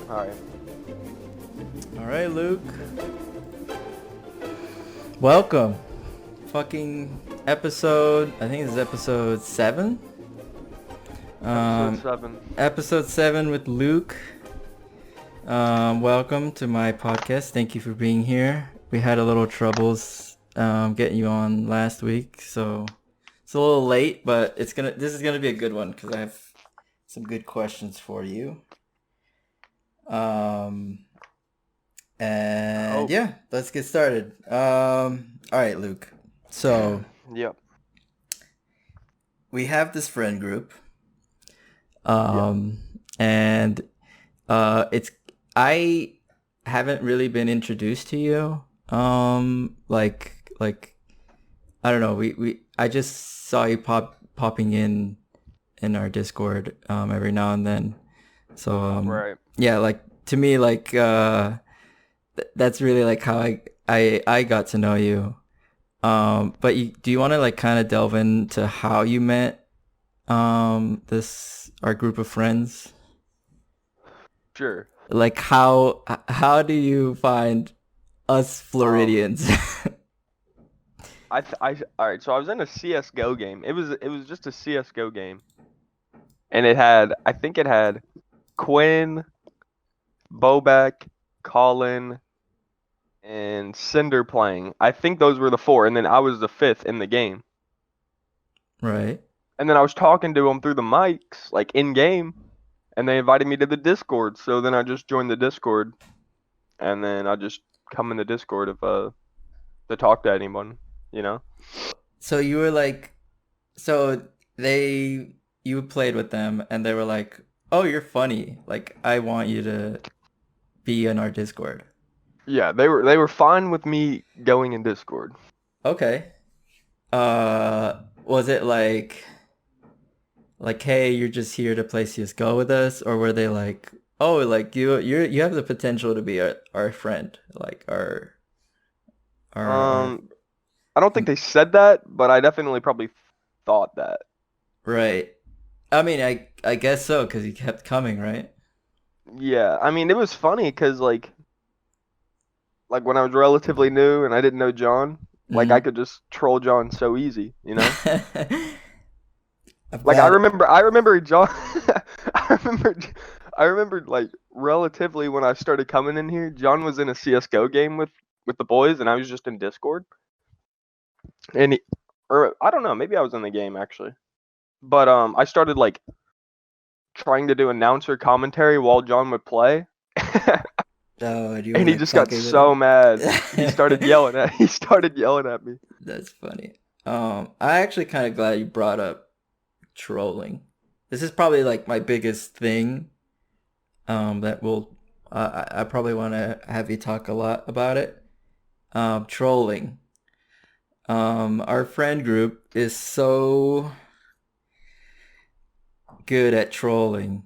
Alright. All right, Luke. Welcome. Fucking episode. I think this is episode 7. Episode 7. Episode 7 with Luke. Welcome to my podcast. Thank you for being here. We had a little troubles getting you on last week, so it's a little late, but this is gonna be a good one because I have some good questions for you. And yeah, let's get started. All right, Luke. So Yep. we have this friend group. And it's I haven't really been introduced to you. Like I don't know. I just saw you popping in our Discord every now and then. So Right. yeah, like to me, like that's really like how I got to know you. But do you want to like kind of delve into how you met our group of friends? Sure. Like how do you find us Floridians? Alright, so I was in a CS:GO game. It was just a CS:GO game. And I think it had Quinn, Bobek, Colin, and Cinder playing. I think those were the 4, and then I was the 5th in the game. Right. And then I was talking to them through the mics, like in game, and they invited me to the Discord. So then I just joined the Discord, and then I just come in the Discord if to talk to anyone, you know? So you were like, you played with them and they were like, "Oh, you're funny. Like I want you to be in our Discord." Yeah, they were fine with me going in Discord. Okay. Was it like, hey, you're just here to play CS:GO with us, or were they like, "Oh, like you have the potential to be our friend, like our I don't think they said that, but I definitely probably thought that. right." I mean, I guess so because he kept coming, right? Yeah, I mean, it was funny because like when I was relatively new and I didn't know John, like I Mm-hmm. could just troll John so easy, you know? I've Like I got remember I remember John I remember I remember like relatively when I started coming in here, John was in a CS:GO game with the boys and I was just in Discord. And or I don't know, maybe I was in the game actually. But I started like trying to do announcer commentary while John would play. Oh, and you were And he like just got fucking with him. so mad. He started yelling at me. That's funny. I actually kind of glad you brought up trolling. This is probably like my biggest thing. That will I probably want to have you talk a lot about it. Trolling. Our friend group is so good at trolling.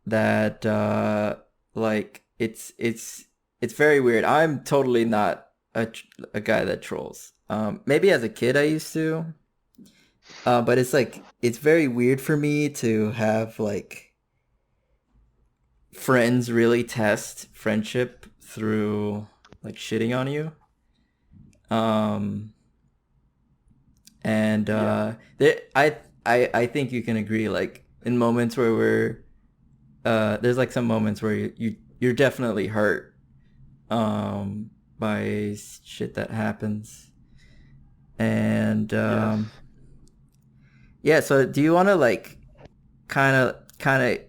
That like it's very weird. I'm totally not a guy that trolls. Maybe as a kid I used to. But it's like it's very weird for me to have like friends really test friendship through like shitting on you. Um and Yeah. I think you can agree like in moments where there's like some moments where you're definitely hurt by shit that happens. And Yes. yeah, so do you want to like kind of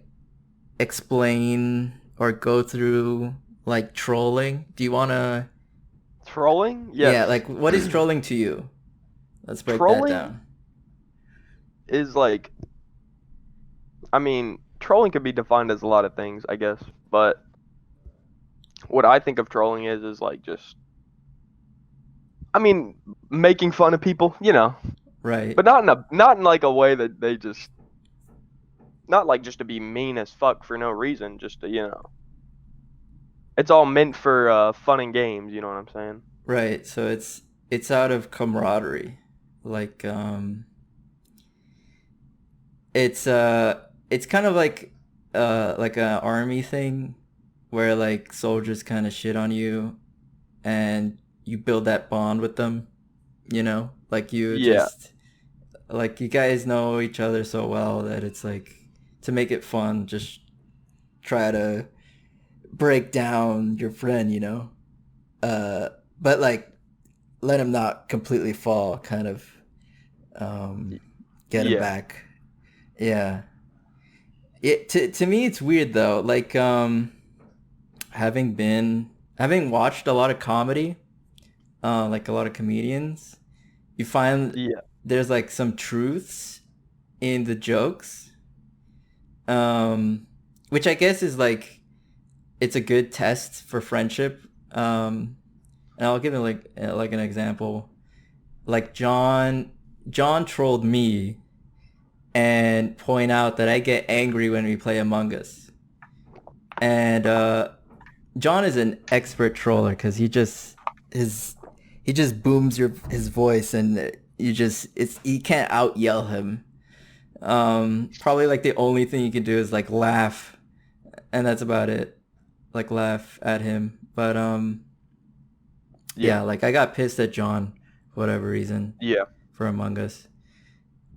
explain or go through like trolling? Do you want to Trolling? yeah, Yes. like what is trolling to you? Let's break that Trolling down. is like I mean, trolling could be defined as a lot of things, I guess. But what I think of trolling is like just I mean, making fun of people, you know. Right. But not in like a way that they just not like just to be mean as fuck for no reason, just to, you know. It's all meant for fun and games, you know what I'm saying? Right. So it's out of camaraderie. Like it's it's kind of like like an army thing where like soldiers kind of shit on you and you build that bond with them, like you Yeah, just like you guys know each other so well that it's like to make it fun, just try to break down your friend, uh but like let him not completely fall, kind of um get him yeah, back. Yeah. To me it's weird though, like having watched a lot of comedy, like a lot of comedians, you find yeah. there's like some truths in the jokes, um, which I guess is like it's a good test for friendship. And I'll give it like an example. Like John trolled me and point out that I get angry when we play Among Us, and John is an expert troller because his he just booms his voice, and you can't out yell him. Probably like the only thing you can do is like laugh, and that's about it. Like laugh at him. But Yeah, yeah, like I got pissed at John for whatever reason yeah. for Among Us.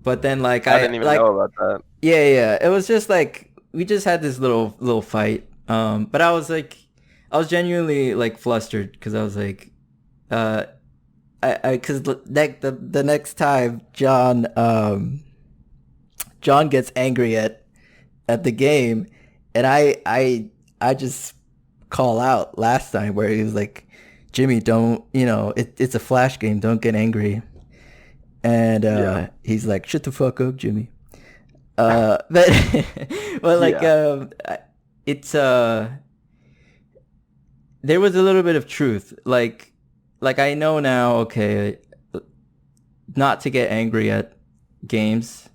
But then like I I didn't even know like about that. yeah, it was just like we just had this little fight. But I was genuinely like flustered because I was like, uh, because the next time John gets angry at the game, and I just call out last time where he was like, Jimmy, don't, it's a flash game, don't get angry. And Yeah, he's like, shut the fuck up, Jimmy. But well, like yeah. it's there was a little bit of truth. Like I know now, okay, not to get angry at games.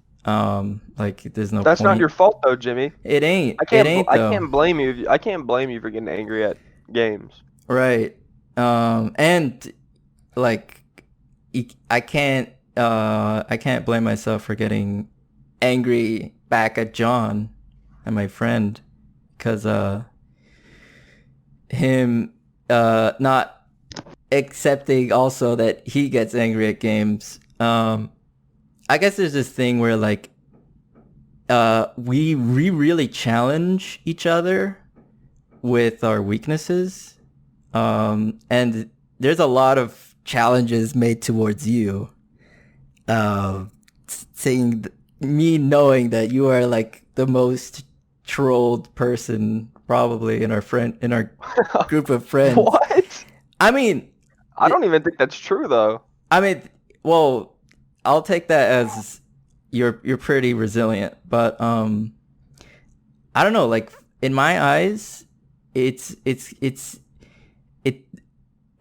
Like there's no That's not point. your fault though, Jimmy. It ain't. I It can't. ain't I though. can't blame you. I can't blame you for getting angry at games. Right. And like I can't blame myself for getting angry back at John and my friend because him not accepting also that he gets angry at games. I guess there's this thing where like we really challenge each other with our weaknesses. And there's a lot of challenges made towards you. Saying me knowing that you are like the most trolled person probably in our group of friends. What? I mean, I don't even think that's true though. I mean, well, I'll take that as you're pretty resilient, but I don't know, like in my eyes, it's it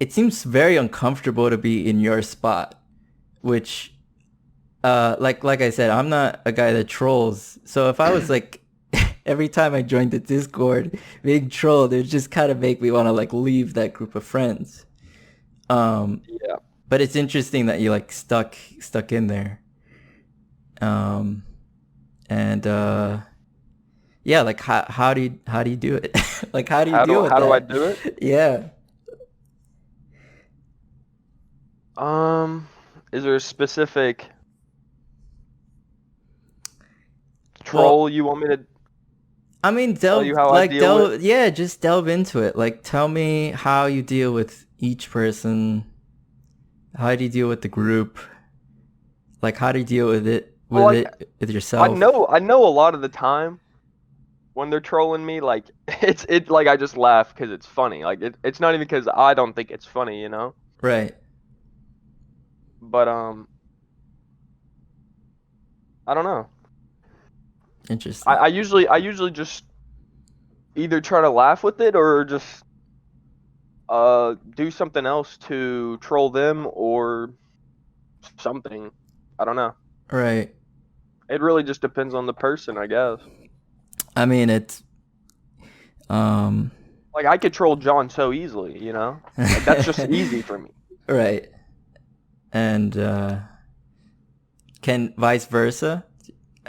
it seems very uncomfortable to be in your spot, which like I said, I'm not a guy that trolls. So if I was like every time I joined the Discord being trolled, it just kind of make me want to like leave that group of friends. Um, Yeah. but it's interesting that you like stuck in there. Um, and yeah, like how do you do it? Like how do you deal with How do I that? do it? Yeah. Um, is there a specific troll Well, you want me to I mean, tell you how I deal with? yeah, just delve into it. Like, tell me how you deal with each person. How do you deal with the group? Like, how do you deal Well, like with yourself? I know a lot of the time when they're trolling me, like it's like I just laugh because it's funny. Like it's not even because I don't think it's funny, you know. Right. But I don't know. Interesting. I usually just either try to laugh with it or just do something else to troll them or something. I don't know. Right. It really just depends on the person, I guess. I mean, it's um. Like I could troll John so easily, you know? Like that's just easy for me. Right. And can vice versa?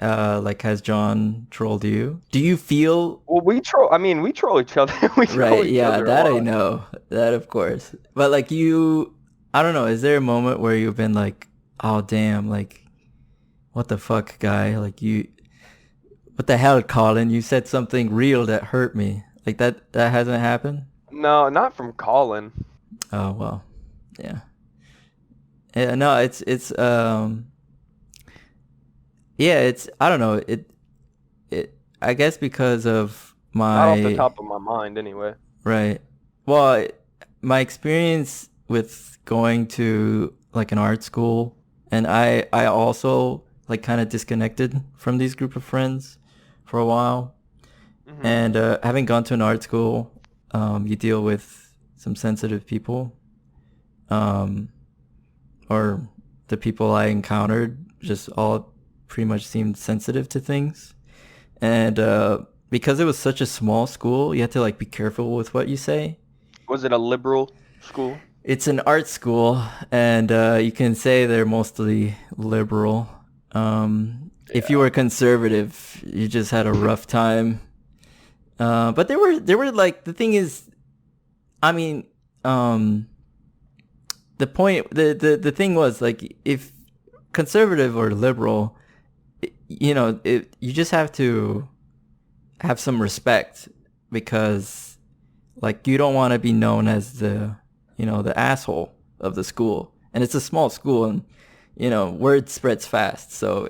Like, has John trolled you? Do you feel Well, we troll. I mean, we troll each other. We troll right? each Yeah, other a that I lot. know. That of course. But like I don't know. Is there a moment where you've been like, oh damn, like what the fuck, guy? Like what the hell, Colin? You said something real that hurt me. Like that hasn't happened? No, not from Colin. Oh well, yeah. Yeah, no, yeah, it's I don't know. It I guess because of Not off the my top of my mind, anyway. right. Well, my experience with going to like an art school, and I also like kind of disconnected from these group of friends for a while. Hmm. And having gone to an art school, you deal with some sensitive people, um, or the people I encountered just all pretty much seemed sensitive to things. And because it was such a small school, you had to like be careful with what you say. Was it a liberal school? It's an art school, and you can say they're mostly liberal. If you Yeah. were conservative, you just had a rough time. But there were like the thing is, I mean, um, the thing was like if conservative or liberal, you just have to have some respect because like you don't want to be known as the asshole of the school, and it's a small school, and word spreads fast. So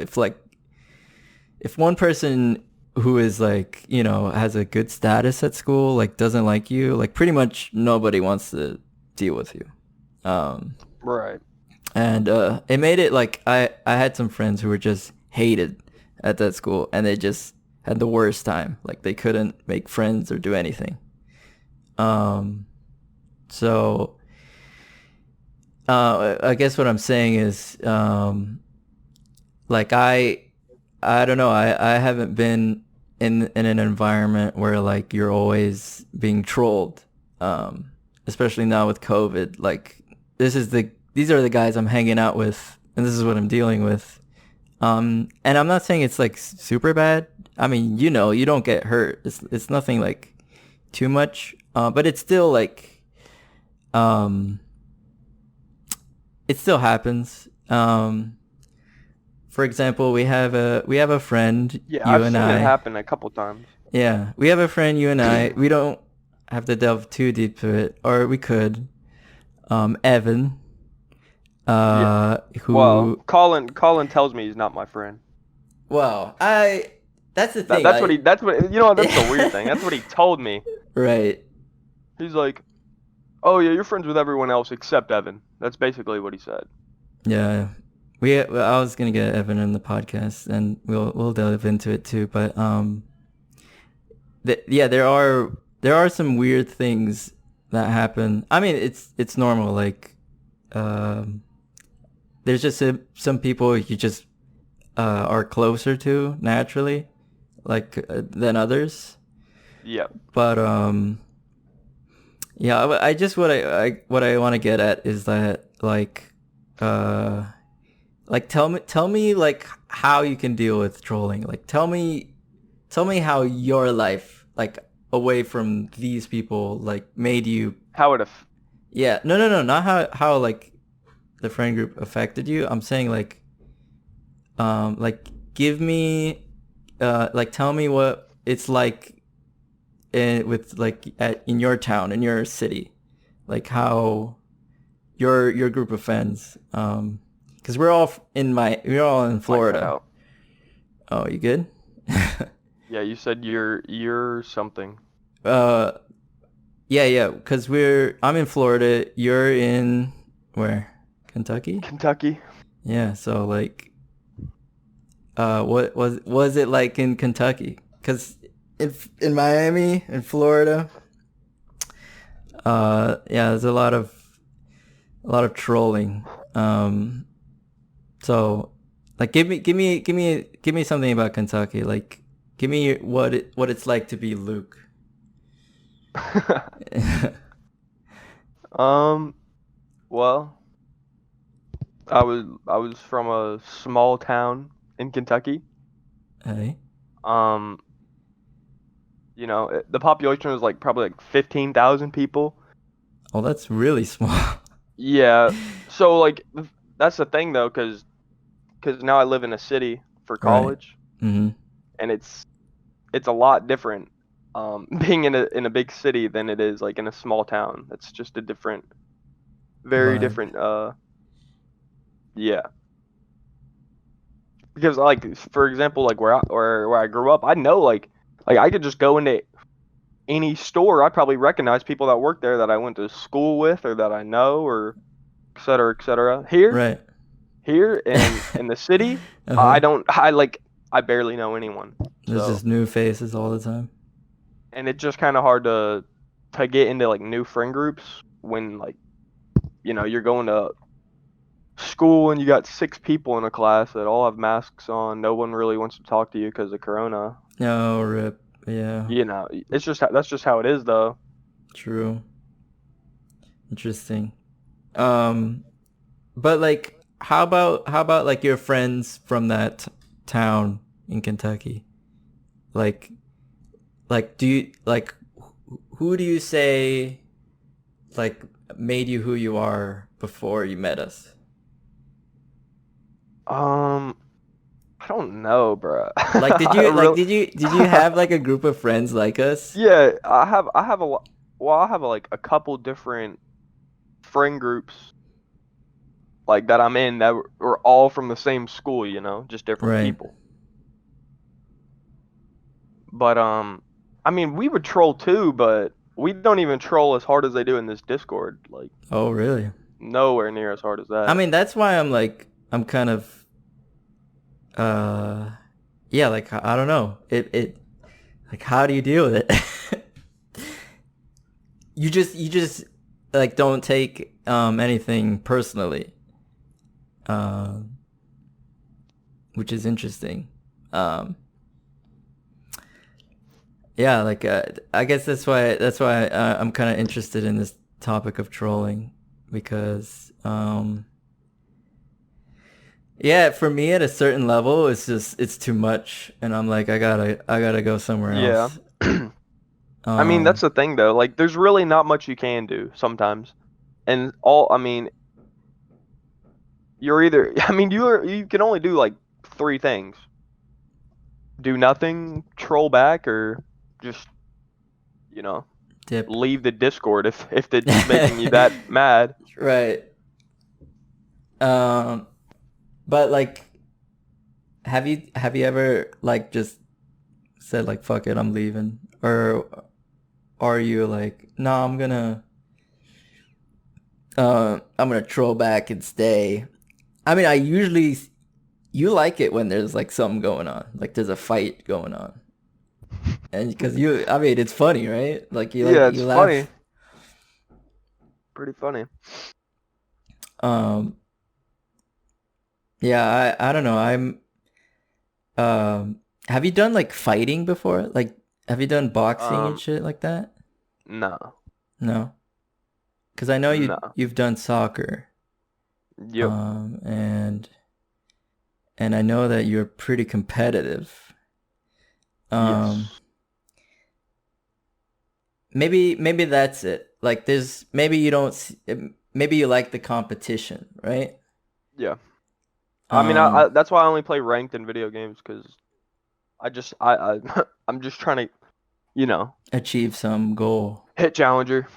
if one person who is like has a good status at school like doesn't like you, like pretty much nobody wants to deal with you. um Right. and it made it like I had some friends who were just hated at that school, and they just had the worst time. Like they couldn't make friends or do anything. So I guess what I'm saying is, like I don't know. I haven't been in an environment where like you're always being trolled. Especially now with COVID. Like these are the guys I'm hanging out with, and this is what I'm dealing with. And I'm not saying it's like super bad. I mean, you don't get hurt. It's nothing like too much. But it's still like, um, it still happens. For example, we have a friend, Yeah, you I've and seen it I. happen a couple times. Yeah, we have a friend, you and I. We don't have to delve too deep to it, or we could. Evan, Yeah. Well, who, Colin tells me he's not my friend. well, that's the That thing. that's what he that's what you know. That's the weird thing. That's what he told me. Right. He's like, "Oh yeah, you're friends with everyone else except Evan." That's basically what he said. Yeah. I was gonna get Evan in the podcast, and we'll delve into it too. But yeah, there are some weird things that happen. I mean, it's normal. Like, um, there's just some people you just are closer to naturally, like than others. Yep. But yeah, I just what I want to get at is that uh like tell me like how you can deal with trolling. Like tell me how your life like away from these people like made you. How it aff- Yeah, no, not how like the friend group affected you. I'm saying like give me like tell me what it's like with like in your town, in your city, like how your group of friends, because we're all in might cut Florida. out. Oh, you good? Yeah, you said you're something. uh yeah, because I'm in Florida, you're in where? Kentucky? Kentucky. Yeah, so like what was it like in Kentucky? Because in Miami, in Florida, yeah, there's a lot of trolling. So like give me something about Kentucky. Like give me what it's like to be Luke. um. Well, I was from a small town in Kentucky. Hey. Um, the population was like probably like 15,000 people. Oh, that's really small. Yeah. So like that's the thing though, because now I live in a city for Right. college, Mm-hmm. and it's a lot different being in a big city than it is like in a small town. It's just a different, very Vibe. different. Yeah. Because like for example, like where I grew up, I know like I could just go into any store. I probably recognize people that work there that I went to school with or that I know or et cetera, et cetera. Right. Here in the city, Uh-huh. I don't I like I barely know anyone. There's just So, new faces all the time. and it's just kind of hard to get into like new friend groups when like, you're going to school and you got 6 people in a class that all have masks on. No one really wants to talk to you because of corona. Oh, rip. Yeah. It's just that's just how it is though. True. Interesting. Um, but like, how about like your friends from that town in Kentucky? Like, do you like who do you say like made you who you are before you met us? Um, I don't know, bro. Like, did I you like really, did you have like a group of friends like us? yeah, I have a well, I have like a couple different friend groups like that I'm in that were all from the same school, just different Right. people. But I mean, we would troll too, but we don't even troll as hard as they do in this Discord. Like Oh, really? nowhere near as hard as I that. mean, that's why I'm kind of uh yeah, like I don't know. It like how do you deal with it? You just like don't take anything personally. Um which is interesting. Um yeah, like I guess that's why I'm kind of interested in this topic of trolling because yeah, for me at a certain level, it's too much, and I'm like, I gotta go somewhere Yeah. else. I mean, that's Um, the thing though. Like there's really not much you can do sometimes. And I mean, you're either I mean, you can only do like 3 things. Do nothing, troll back, or just, you know, dip. leave the Discord if it's making you that mad. Right. Um, but like, have you ever like just said like fuck it, I'm leaving, or are you like, no, I'm gonna troll back and stay. I mean, I usually you like it when there's like something going on, like there's a fight going on. And because I mean, it's funny, right? Like Yeah, it's you funny. laugh. Pretty funny. Um, yeah, I don't know. Have you done like fighting before? Like, have you done boxing and Um, shit like that? no. No, because I know No. you've done soccer. Yep. And I know that you're pretty competitive. Um, Yes. maybe that's it. Like, there's maybe you don't. Maybe you like the competition, right? Yeah. I mean, Um, that's why I only play ranked in video games because I'm just trying to, you know, achieve some goal hit challenger,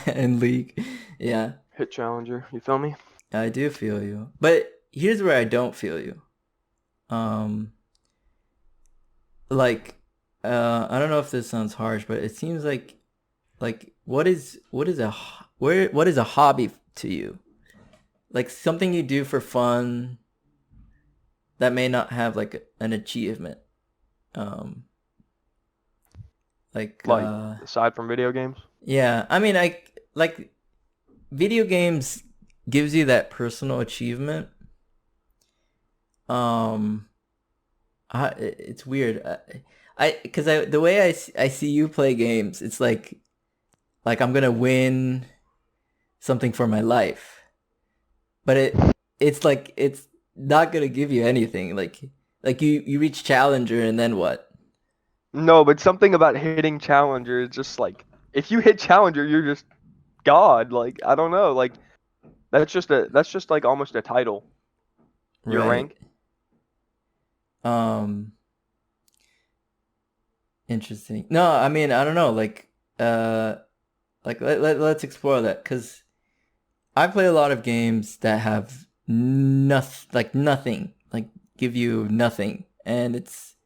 in league. Yeah, hit challenger. You feel me? I do feel you. But here's where I don't feel you. Um, like, I don't know if this sounds harsh, but it seems like what is a hobby to you? Like something you do for fun that may not have like an achievement. Um, like Like aside from video games. yeah, I mean, I like video games gives you that personal achievement. Um, it's weird. Because the way I see you play games, it's like I'm gonna win something for my life, but it's like it's not gonna give you anything. Like you reach challenger and then what? No, but something about hitting challenger is just like if you hit challenger, you're just God. Like I don't know. Like that's just like almost a title. Your Right. rank. Um Interesting. No, I mean, I don't know, like let's explore that cuz I play a lot of games that have nothing, like give you nothing, and it's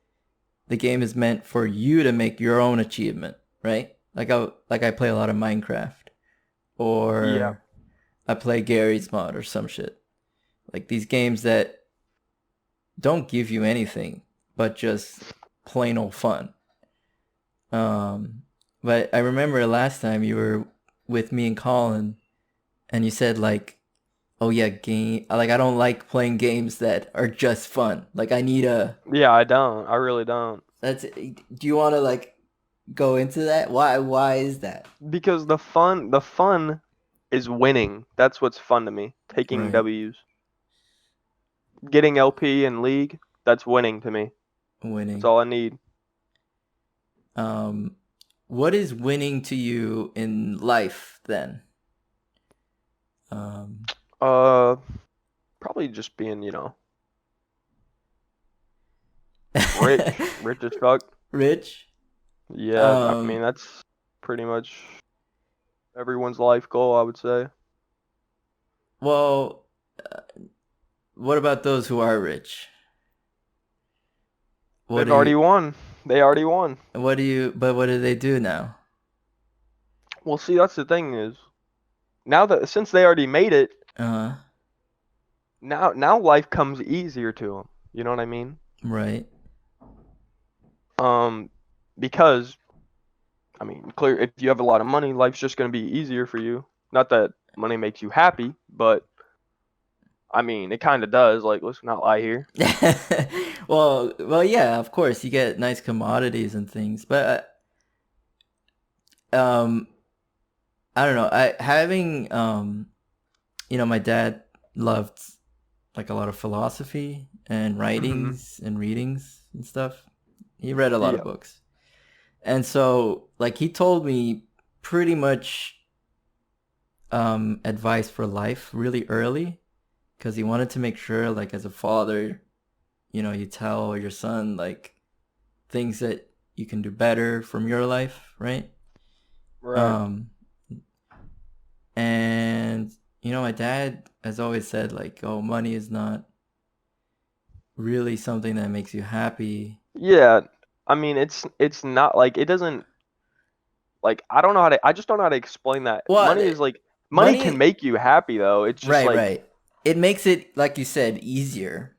the game is meant for you to make your own achievement, right? Like I play a lot of Minecraft, Yeah. or I play Gary's Mod or some shit. Like these games that don't give you anything but just plain old fun. Um, but I remember last time you were with me and Colin, and you said like, "Oh yeah, game. Like I don't like playing games that are just fun. Like I need a." Yeah, I don't. I really don't. That's. Do you want to like go into that? Why? Why is that? Because the fun is winning. That's what's fun to me. Taking Right. W's. Getting LP and league, that's winning to me. That's Winning. all I need. Um, what is winning to you in life then? Um, Uh, Probably just being, rich as fuck. Rich. Yeah, I mean Um, that's pretty much everyone's life goal, I would say. well, uh, what about those who are rich? What They've do you? already won. They already won. What do you? But what do they do now? Well, see, that's the thing is now that since they already made it, Uh, now life comes easier to them. You know what I mean? right. Um, because I mean, clear if you have a lot of money, life's just gonna be easier for you. Not that money makes you happy, but I mean, it kind of does. Like, let's not lie here. Well, yeah, of course, you get nice commodities and things, but um, I don't know. I having my dad loved like a lot of philosophy and Hmm. writings and readings and stuff. He read a lot of Yeah. books. And so like he told me pretty much advice for life really early because he wanted to make sure like as a father, you tell your son like things that you can do better from your life, right? Right. Um and my dad has always said like, oh, money is not really something that makes you happy. Yeah. I mean, it's not like it doesn't like I don't know how to I just don't know how to explain that. Well, Money is like money can money, make you happy though. It's just right, like right. It makes it, like you said, easier.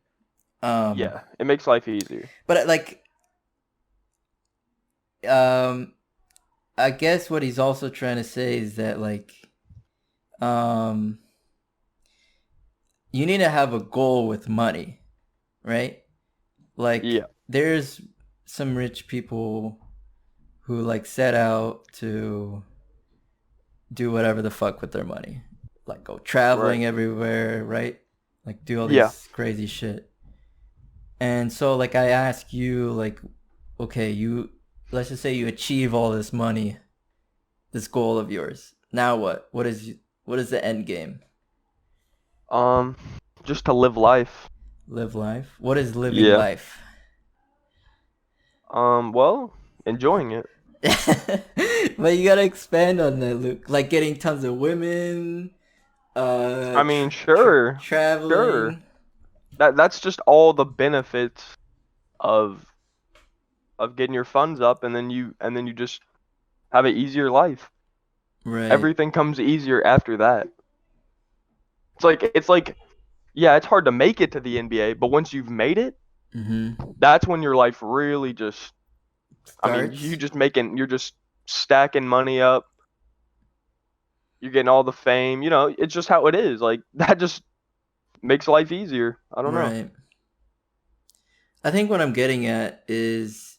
Um, yeah, it makes life easier. but like, um, I guess what he's also trying to say is that like, um, you need to have a goal with money, right? Like, Yeah. there's some rich people who like set out to do whatever the fuck with their money, like go Right. traveling everywhere, right? Like do all Yeah. these crazy shit. And so like I ask you like, okay, let's just say you achieve all this money, this goal of yours. Now what? What is the end game? Um just to live life. Live life. What is living Yeah. life? Well, enjoying it. But you gotta expand on that, Luke. Like getting tons of women, I mean, sure. Sure. traveling. That's just all the benefits of getting your funds up and then you just have an easier life. Right. Everything comes easier after that. It's like yeah, it's hard to make it to the NBA, but once you've made it, Mm-hmm. that's when your life really just I mean, Starts. you're just stacking money up. You're getting all the fame, it's just how it is. Like that just makes life easier. I don't know. Right. I think what I'm getting at is,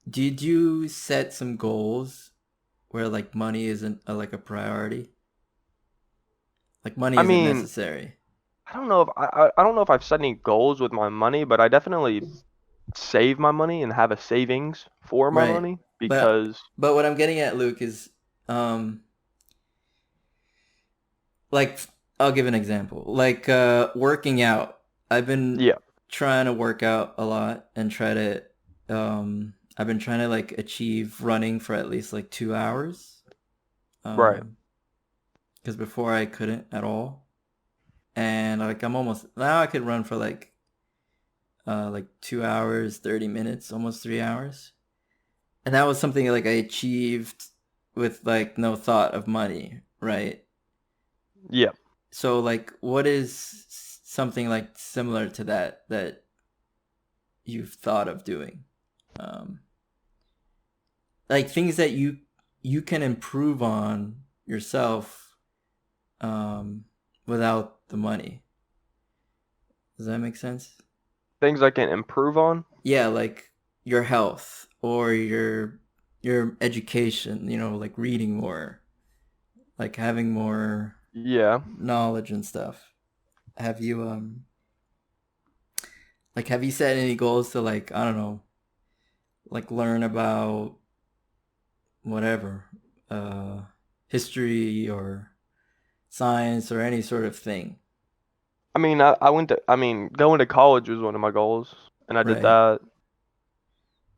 did you set some goals where like money isn't like a priority? Like money I isn't mean, necessary. I don't know if I've set any goals with my money, but I definitely save my money and have a savings for my Right. money But because but what I'm getting at, Luke, is um like I'll give an example. Like working out. I've been yeah, trying to work out a lot and try to I've been trying to like achieve running for at least like 2 hours. right. Um because before I couldn't at all. And like I'm almost now I could run for like 2 hours, 30 minutes, almost 3 hours. And that was something like I achieved with like no thought of money, right? Yeah. So like what is something like similar to that that you've thought of doing? Um like things that you can improve on yourself um without the money. Does that make sense? Things I can improve on. Yeah, like your health or your education, like reading more, like having more Yeah. knowledge and stuff. Have you have you set any goals to like, I don't know, like learn about whatever, uh history or science or any sort of thing, I mean, going to college was one of my goals, and I did right? that.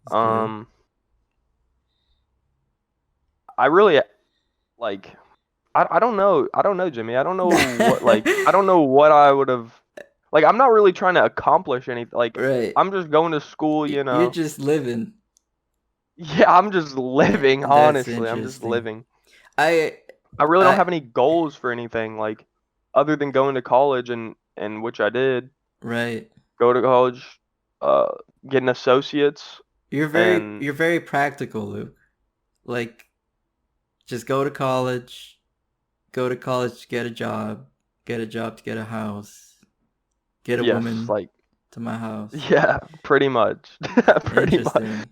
It's good. Um, I really like, I don't know. I don't know, Jimmy. I don't know what, like, I don't know what I would have, like, I'm not really trying to accomplish anything. Like, Right. I'm just going to school, You're just living. Yeah, I'm just living, That's honestly. I'm just interesting. living. I I really don't I have any goals for anything, like, other than going to college and which I did. right. Go to college, uh, get an associate's, and You're very practical, Luke. Like just go to college to get a job to get a house, get a yes, woman like, to my house. yeah, pretty much. Pretty much. Interesting.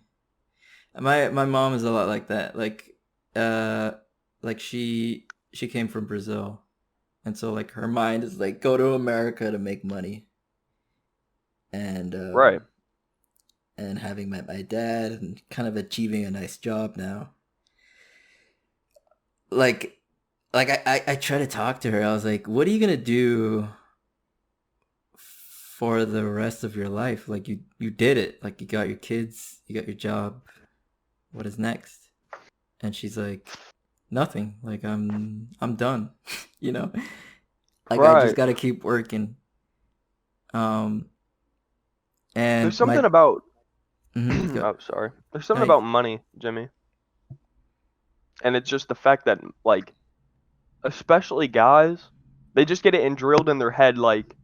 My mom is a lot like that. Uh like she came from Brazil. And so like her mind is like go to America to make money. And Right. having met my dad and kind of achieving a nice job now. Like I try to talk to her. I was like, "What are you gonna do for the rest of your life? Like you did it. Like you got your kids, you got your job. What is next?" And she's like, "Nothing. Like I'm done. you know, like I just Right. gotta keep working." Um, and There's my something about go, oh, sorry. There's something I, about money, Jimmy. And it's just the fact that, like, especially guys, they just get it drilled in their head like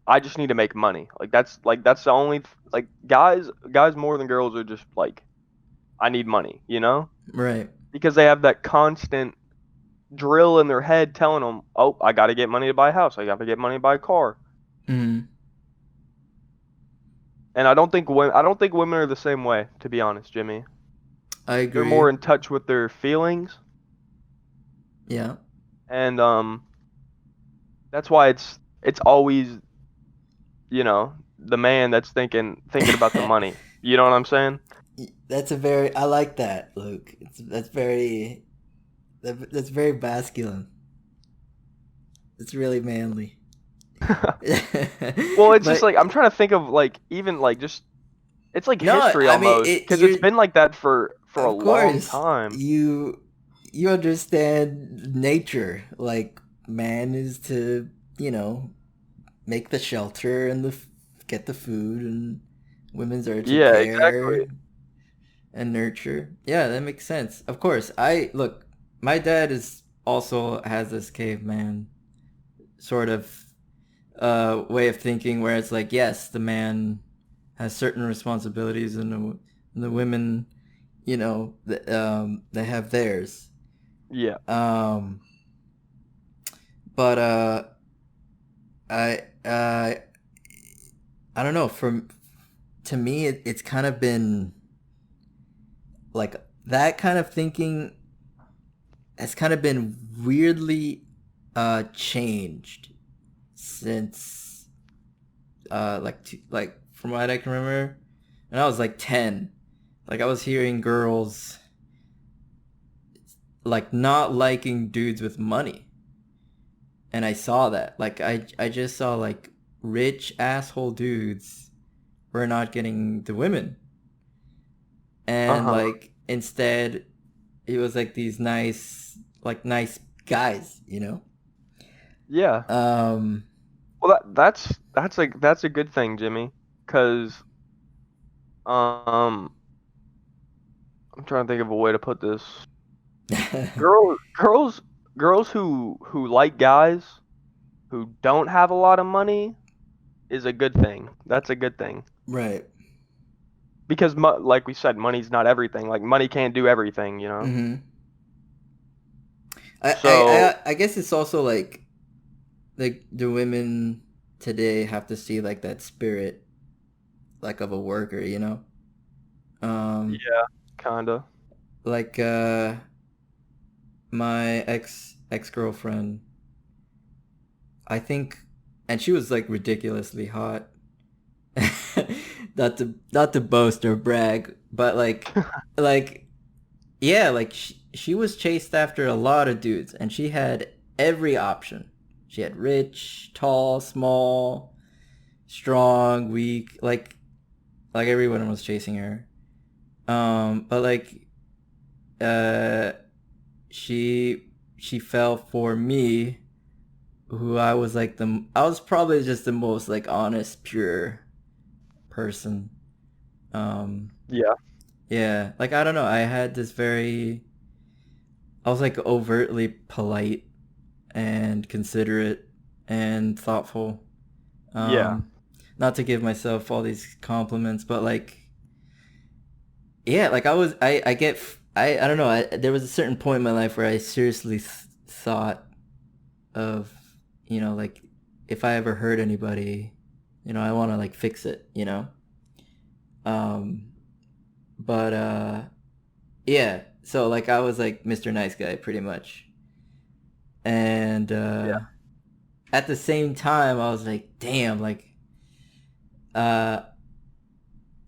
I just need to make money. That's the only like guys more than girls are just like I need money, you know? right. Because they have that constant drill in their head telling them, "Oh, I got to get money to buy a house. I got to get money to buy a car." Mm, And I don't think women are the same way, to be honest, Jimmy. I They're more agree. in touch with their feelings, Yeah. and that's why it's always, the man that's thinking about the money. You know what I'm saying? That's a very I like that, Luke. That's very masculine. It's really manly. Well, it's just But like I'm trying to think of like even like just it's like no, history I mean almost it because it's you been like that for a of long course time. you understand nature. Like man is to, make the shelter and get the food, and women's are to Yeah, care exactly. and nurture. Yeah, that makes sense. Of course. I look, my dad is also has this caveman sort of way of thinking where it's like, yes, the man has certain responsibilities and the women, they have theirs. Yeah. Um, but I I don't know. From to me, it's kind of been like that kind of thinking has kind of been weirdly changed since like from what I can remember, and I was like 10. Like I was hearing girls like not liking dudes with money, and I saw that. Like I just saw like rich asshole dudes were not getting the women, Uh and huh. like instead it was like these nice guys, you know. Yeah. Um, Well, that's a good thing, Jimmy, because um, I'm trying to think of a way to put this. Girl, girls who like guys who don't have a lot of money is a good thing. That's a good thing right. because, like we said, money's not everything. Like money can't do everything, you know. Mm-hmm. I, I So I I guess it's also like the women today have to see like that spirit like of a worker, you know. Um, yeah, kinda. like my ex girlfriend, I think, and she was like ridiculously hot. Not to boast or brag, but like yeah, like she was chased after a lot of dudes, and she had every option. She had rich, tall, small, strong, weak, like everyone was chasing her. But like uh she fell for me, who I was probably just the most like honest, pure person. Um Yeah, yeah, like I don't know, I was like overtly polite and considerate and thoughtful. yeah, Um Not to give myself all these compliments, but like yeah, like I don't know, there was a certain point in my life where I seriously thought of, like if I ever hurt anybody, I want to like fix it, um but yeah, so like I was like Mr. Nice Guy pretty much. And yeah, at the same time I was like, damn, like uh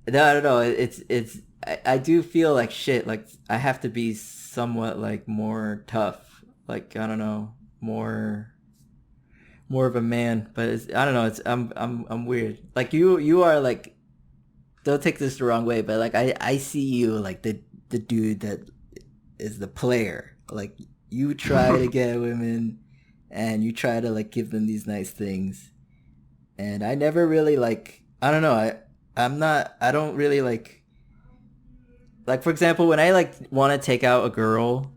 no, I don't know, it's I do feel like shit, like I have to be somewhat like more tough, like I don't know, more of a man. But I don't know, it's I'm weird, like you are like, don't take this the wrong way, but like I see you like the dude that is the player. Like you try to get women, and you try to like give them these nice things, and I never really like, I don't know, I don't really like for example, when I like want to take out a girl,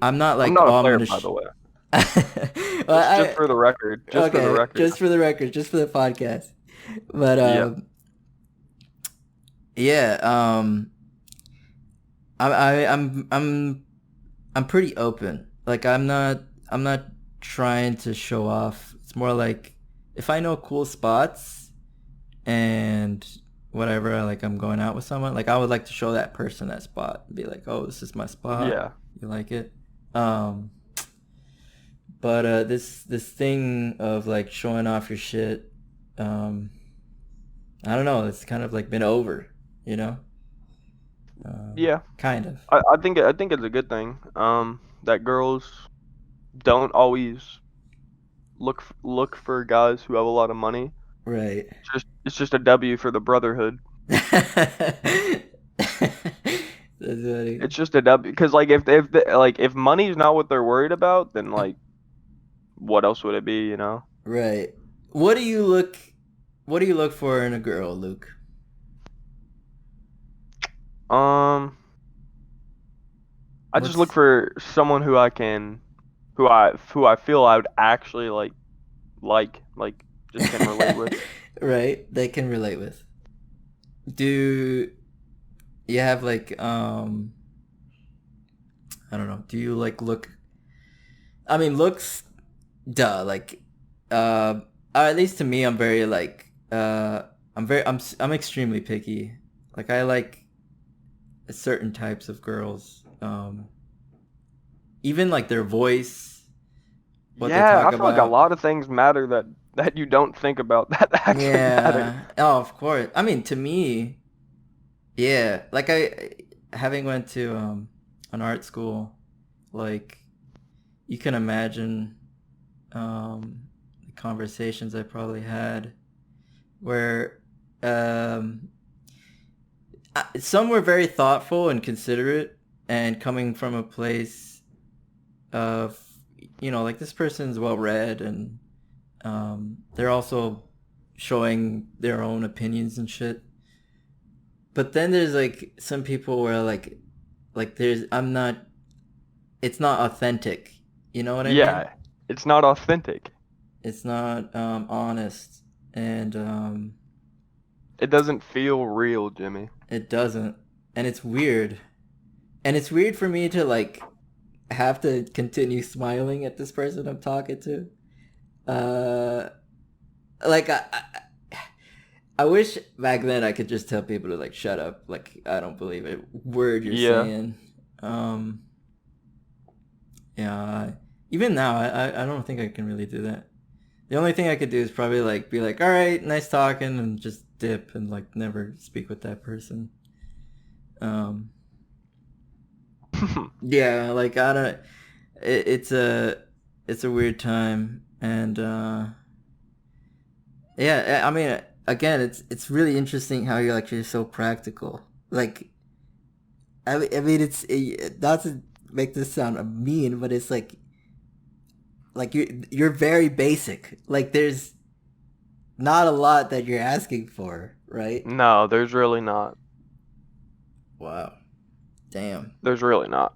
I'm not I'm like, not a oh, I'm player, gonna by the way. well, Just for the record. Just for the okay, record. just for the record, just for the podcast. But Yeah. yeah, I'm pretty open. Like I'm not trying to show off. It's more like if I know cool spots and whatever, like I'm going out with someone, like I would like to show that person that spot and be like, "Oh, this is my spot. Yeah. You like it?" Um but this thing of like showing off your shit, um I don't know, it's kind of like been over, you know? Yeah. Kind of. I think it's a good thing. That girls don't always look for guys who have a lot of money. Right. It's just a W for the brotherhood. That's funny. It's just a W because like if money's not what they're worried about, then like what else would it be, you know? Right. What do you look what do you look for in a girl, Luke? Um, I just look What's for someone who I feel I would actually like just can relate with. right? They can relate with. Do you have like I don't know. Do you like look, I mean looks, duh, like at least to me, I'm very like I'm extremely picky. Like I like certain types of girls. Even like their voice, what they Yeah, talk I feel like a about. lot of things matter that you don't think about that actually matter. Yeah. Oh, of course. I mean, to me, yeah. Like having went to an art school, like you can imagine the conversations I probably had where um some were very thoughtful and considerate and coming from a place of, like this person's well read, and they're also showing their own opinions and shit. But then there's like some people where like there's I'm not it's not authentic. You know what I mean? Yeah, it's not authentic. It's not honest, and It doesn't feel real, Jimmy. it doesn't, and it's weird. And it's weird for me to like have to continue smiling at this person I'm talking to. Uh, like I wish back then I could just tell people to like shut up. Like I don't believe a word you're Yeah. saying. Yeah. Even now, I don't think I can really do that. The only thing I could do is probably like be like, all right, nice talking, and just dip and like never speak with that person. Um, yeah, like I don't. It's a weird time, and yeah, I mean, again, it's really interesting how you're so practical. Like, I mean, not to make this sound mean, but it's like you're very basic. Like, there's not a lot that you're asking for, right? No, there's really not. Wow, damn. There's really not.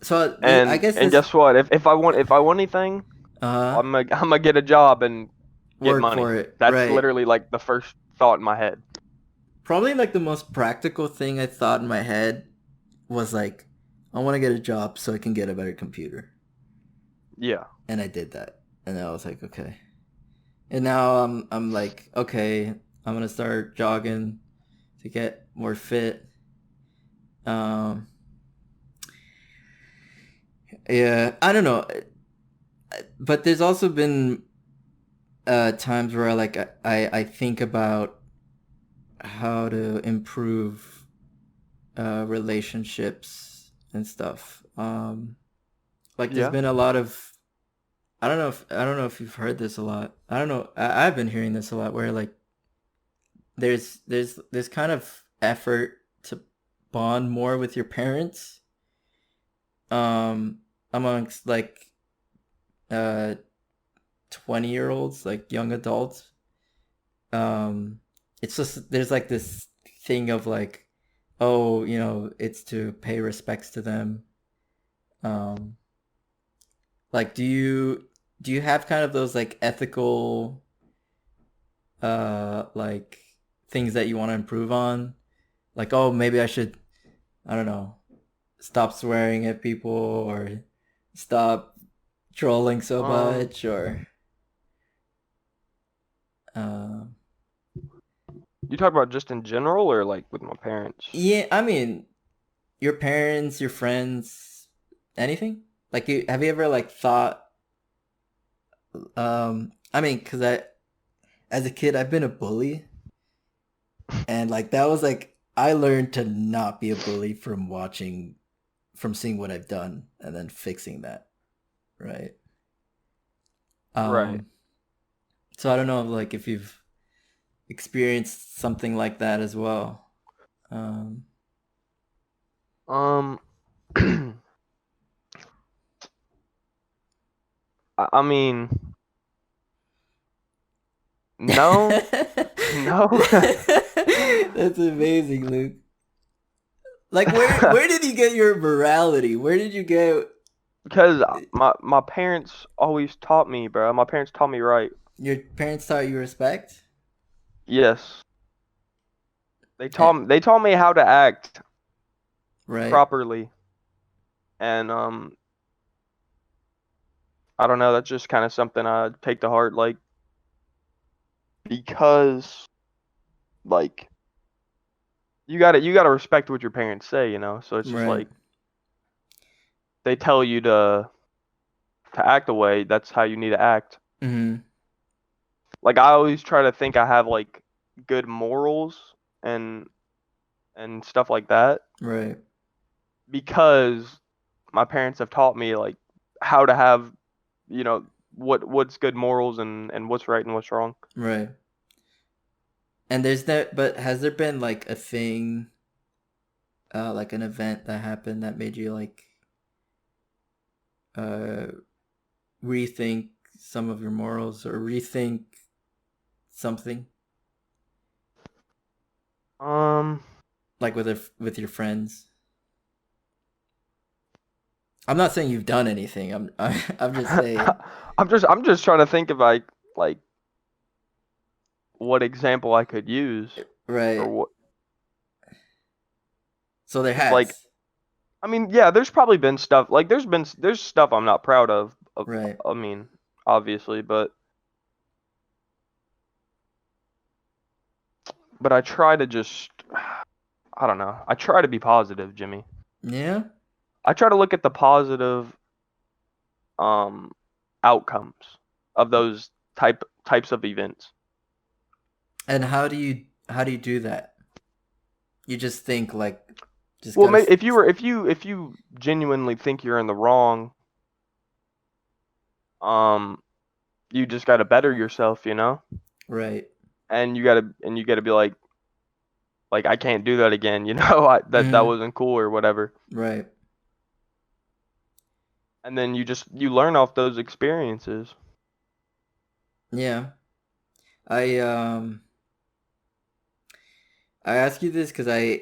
So I And guess and this guess what? If I want anything, uh I'm gonna get a job and get work money. for it, That's right? literally like the first thought in my head. Probably like the most practical thing I thought in my head was like, I want to get a job so I can get a better computer. Yeah. And I did that. And I was like, okay. And now I'm like, okay, I'm gonna start jogging to get more fit. Um, yeah, I don't know, but there's also been times where I think about how to improve relationships and stuff. Like there's Yeah. been a lot of I don't know if you've heard this a lot. I don't know. I've been hearing this a lot where like there's this kind of effort to bond more with your parents amongst like uh 20-year-olds, like young adults. Um it's just there's like this thing of like, oh, it's to pay respects to them. Um like do you have kind of those like ethical like things that you want to improve on? Like, oh, maybe I should, I don't know, stop swearing at people or stop trolling so Um. much or uh You talk about just in general or like with my parents? yeah, I mean, your parents, your friends, anything? Like have you ever like thought I mean, cuz I as a kid I've been a bully, and like that was like I learned to not be a bully from seeing what I've done and then fixing that, right? Right. Um so I don't know like if you've experienced something like that as well. Um Um. I mean, no, no, That's amazing, Luke. Like where did you get your morality? Where did you get because my parents always taught me, bro. My parents taught me right. your parents taught you respect? Yes, Eh, they taught me how to act right. properly, and I don't know. That's just kind of something I take to heart, like because like you gotta respect what your parents say, you know. So it's just Right. like they tell you to to act a way, that's how you need to act. Mm-hmm. Like I always try to think I have like good morals and stuff like that Right. because my parents have taught me like how to have, you know, what's good morals and what's right and what's wrong. Right. And there's that, but has there been like a thing, like an event that happened that made you like uh rethink some of your morals or rethink something Um, like with your friends? I'm not saying you've done anything. I'm just saying. I'm just trying to think of like what example I could use or Right. what So there like has. I mean, yeah, there's probably been stuff like there's stuff I'm not proud of. Right. I mean, obviously, but I try to just I don't know. I try to be positive, Jimmy. Yeah. I try to look at the positive um outcomes of those types of events. And how do you do that? You just think like just Well, gotta if you were if you genuinely think you're in the wrong, um, you just got to better yourself, you know, right. and you gotta be like I can't do that again, you know, that Mm-hmm. wasn't cool or whatever. Right. And then you learn off those experiences. Yeah. I I ask you this because I've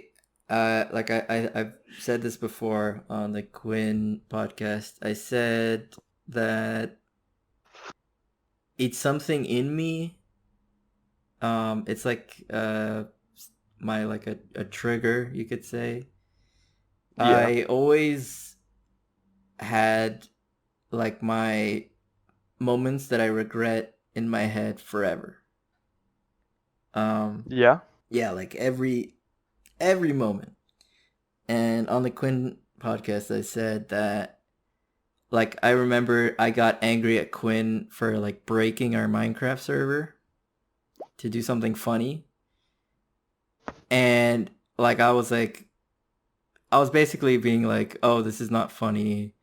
said this before on the Quinn podcast. I said that it's something in me. It's like my like a trigger, you could say. Yeah, I always had like my moments that I regret in my head forever. Um, yeah, yeah, like every moment. And on the Quinn podcast, I said that like I remember I got angry at Quinn for like breaking our Minecraft server to do something funny, and like I was basically being like, "Oh, this is not funny.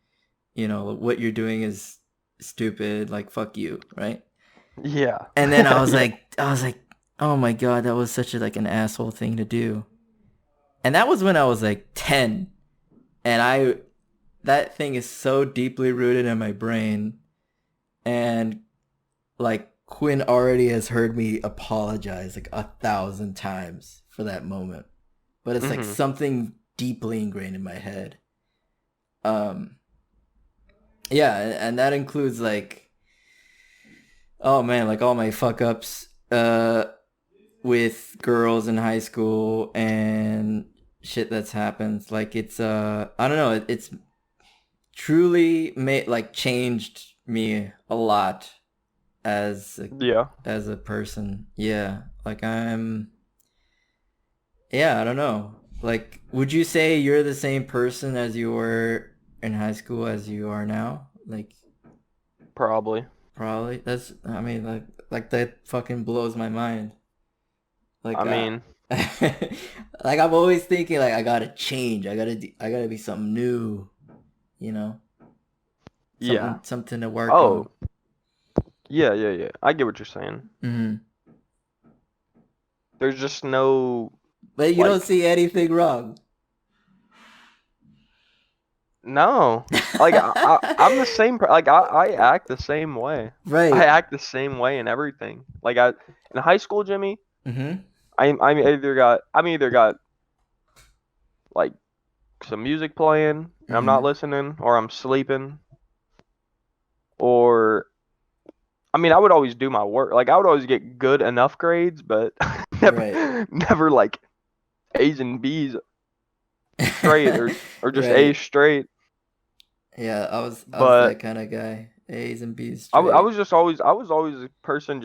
You know what you're doing is stupid. Like fuck you, right?" yeah, And then yeah, I was like, "Oh my god, that was such a like an asshole thing to do." And that was when I was like 10, and I that thing is so deeply rooted in my brain, and like Quinn already has heard me apologize like 1,000 times for that moment, but it's like hmm something deeply ingrained in my head. um yeah, and that includes like, oh man, like all my fuck ups with girls in high school and shit that's happened. Like it's I don't know, it's truly made like changed me a lot as yeah. as a person. Yeah, like yeah, I don't know. Like, would you say you're the same person as you were in high school as you are now? Like, Probably. probably. That's. I mean, like that fucking blows my mind. I Like, mean, like I'm always thinking like I gotta change. I gotta be something new. You know, yeah. something to work Oh, on. yeah, yeah, yeah. I get what you're saying. Hmm. There's just no But you don't like see anything wrong. no. Like I'm the same like I act the same way. I Right. act the same way in everything. Like I in high school, Jimmy, Mm-hmm. I'm either got like some music playing and I'm not Mm-hmm. listening or I'm sleeping or I mean I would always do my work. Like I would always get good enough grades, but Right. never like A's and B's straight or just Right. A's straight. Yeah, I was that But kind of guy. A's and B's I straight. was I was always a person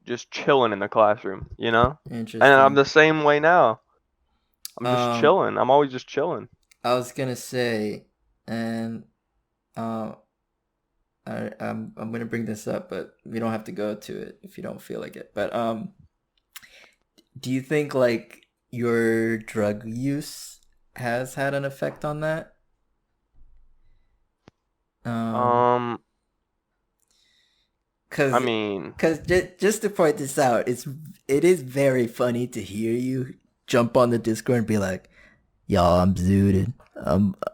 just chilling in the classroom, you know? And I'm Interesting. the same way now. I'm just Um, chilling. I'm always just chilling. I was gonna say, and uh, I'm gonna bring this up, but we don't have to go to it if you don't feel like it. But do you think like your drug use has had an effect on that? Um, Um, I cause, mean, just to point this out, it is very funny to hear you jump on the Discord and be like, "Y'all, I'm zooted.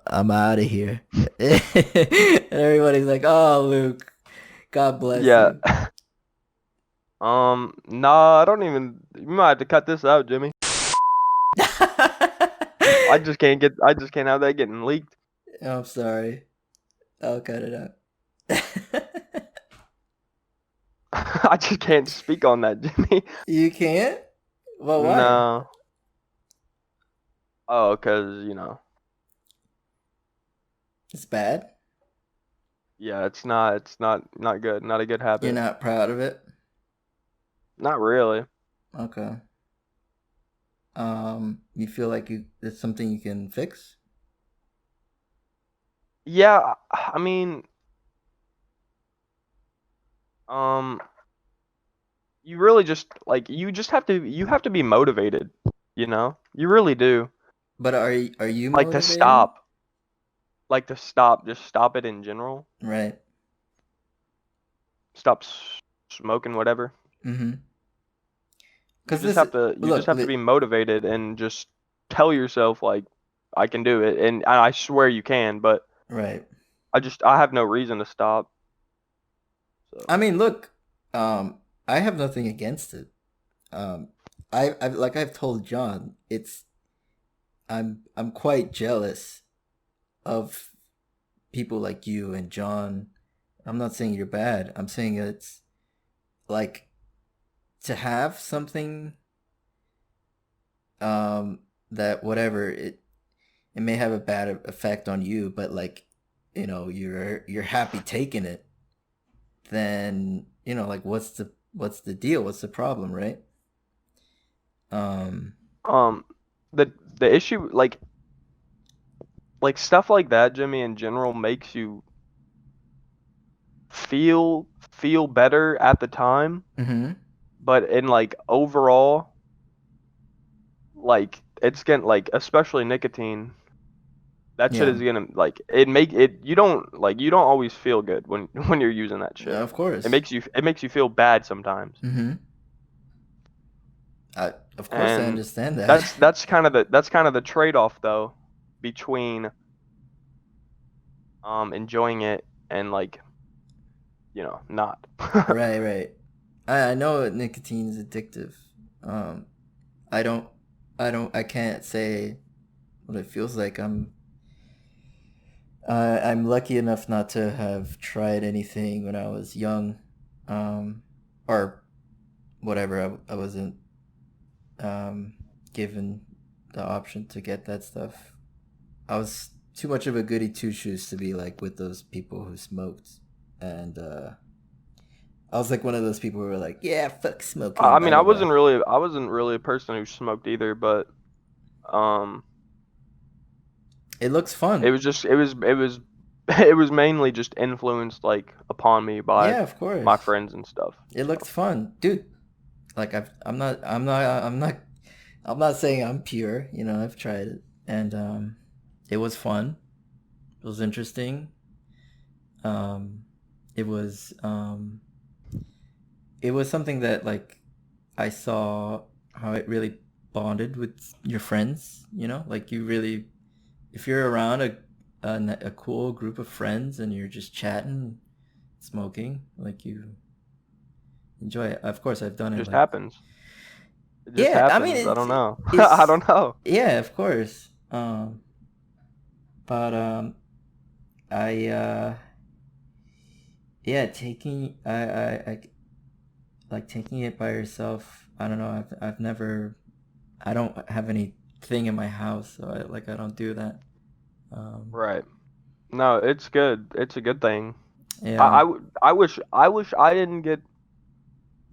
I'm out of here," and everybody's like, "Oh, Luke, God bless yeah. you." Nah, I don't even. You might have to cut this out, Jimmy. I just can't have that getting leaked. I'm sorry. I'll cut it out. I just can't speak on that, Jimmy. You can't? Well, why? No. Oh, cause you know, It's bad. yeah, not good. Not a good You're habit. not proud of it. Not really. Okay. You feel like it's something you can fix? Yeah, I mean, um, you really just like you have to be motivated, you know? You really do. But are you Like to motivated? stop, like to stop, just stop it in general. Right. Stop smoking whatever. Mm-hmm. You Because just this, have to look, be motivated and just tell yourself like I can do it and I swear you can, but right. I have no reason to stop. So, I mean, look, um, I have nothing against it. Um, I've like I've told John, I'm quite jealous of people like you and John. I'm not saying you're bad. I'm saying it's like to have something that whatever it may have a bad effect on you, but like you're happy taking it, then like what's the deal? What's the problem, right? Um um the issue like stuff like that, Jimmy, in general makes you feel better at the time, mhm. but in like overall, like it's gonna like especially nicotine, that shit Yeah. is gonna like it make it you don't always feel good when when you're using that shit. Of course. It makes you feel bad sometimes. Mhm. Of course I And understand that. that's kind of the trade-off though between enjoying it and like, you know, not. Right, right. I know nicotine is addictive. Um I don't I can't say what it feels like. I'm lucky enough not to have tried anything when I was young, um, or whatever. I wasn't um, given the option to get that stuff. I was too much of a goody two shoes to be like with those people who smoked, and I was like one of those people who were like, "Yeah, fuck smoking," I blah mean, blah blah. I wasn't really a person who smoked either, but um It looks fun. it was it was mainly just influenced like upon me by Yeah, of my course. friends and stuff. It So, looks fun, dude. Like I'm not saying I'm pure. I've tried it, and it was fun. It was interesting. Um, it was um, it was something that like I saw how it really bonded with your friends. Like you really, if you're around a cool group of friends and you're just chatting, smoking, like you enjoy it. Of course, I've done it it just like happens. It just yeah. I mean, happens. I don't know. I it's don't know. yeah, of course. But I yeah, I like taking it by yourself. I don't know. I've never. I don't have anything in my house, so I don't do that. Um, Right. No, it's good. It's a good thing. yeah, I wish I didn't get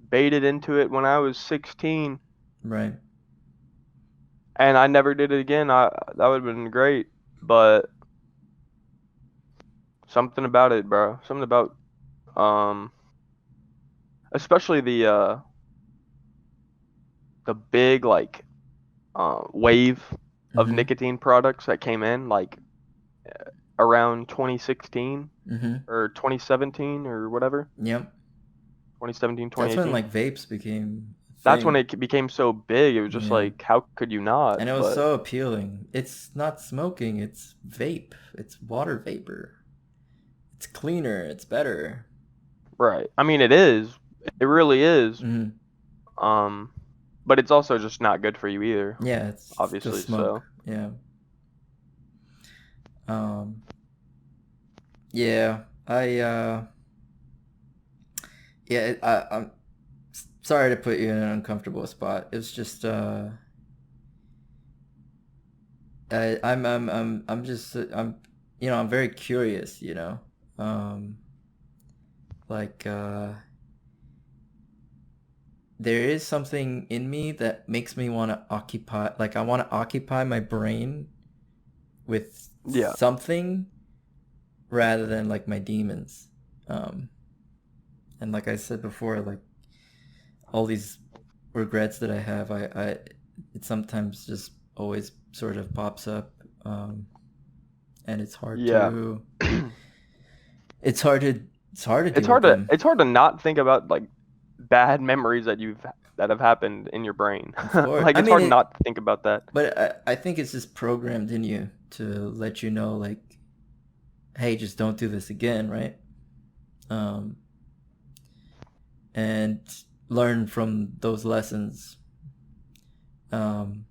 baited into it when I was 16 right. and I never did it again. I that would have been great, but something about it, bro. Something about Um, especially the big like wave of Mm-hmm. nicotine products that came in like around 2016 Mm-hmm. or 2017 or whatever. Yep. 2017, That's when 2018. like vapes became a That's when thing. it became so big. It was just Yeah. like, how could you not? And it was But so appealing. It's not smoking, it's vape. It's water vapor. It's cleaner, it's better. right. I mean, it is. It really is. Mm-hmm. Um, but it's also just not good for you either, Yeah, it's still obviously. smoke. So, Yeah. Um, yeah. I'm sorry to put you in an uncomfortable spot. It's just I'm just I'm I'm very curious, Um like there is something in me that makes me want to occupy, like I want to occupy my brain with yeah. something rather than like my demons. Um and like I said before, like all these regrets that I have, I it sometimes just always sort of pops up, and it's hard Yeah. to it's hard to it's hard to It's deal with hard to them. it's hard to not think about like bad memories that have happened in your brain. Of course, Like I it's mean hard it, not to think about that. but I think it's just programmed in you to let you know, like, hey, just don't do this again, right? Um, and learn from those lessons. Um,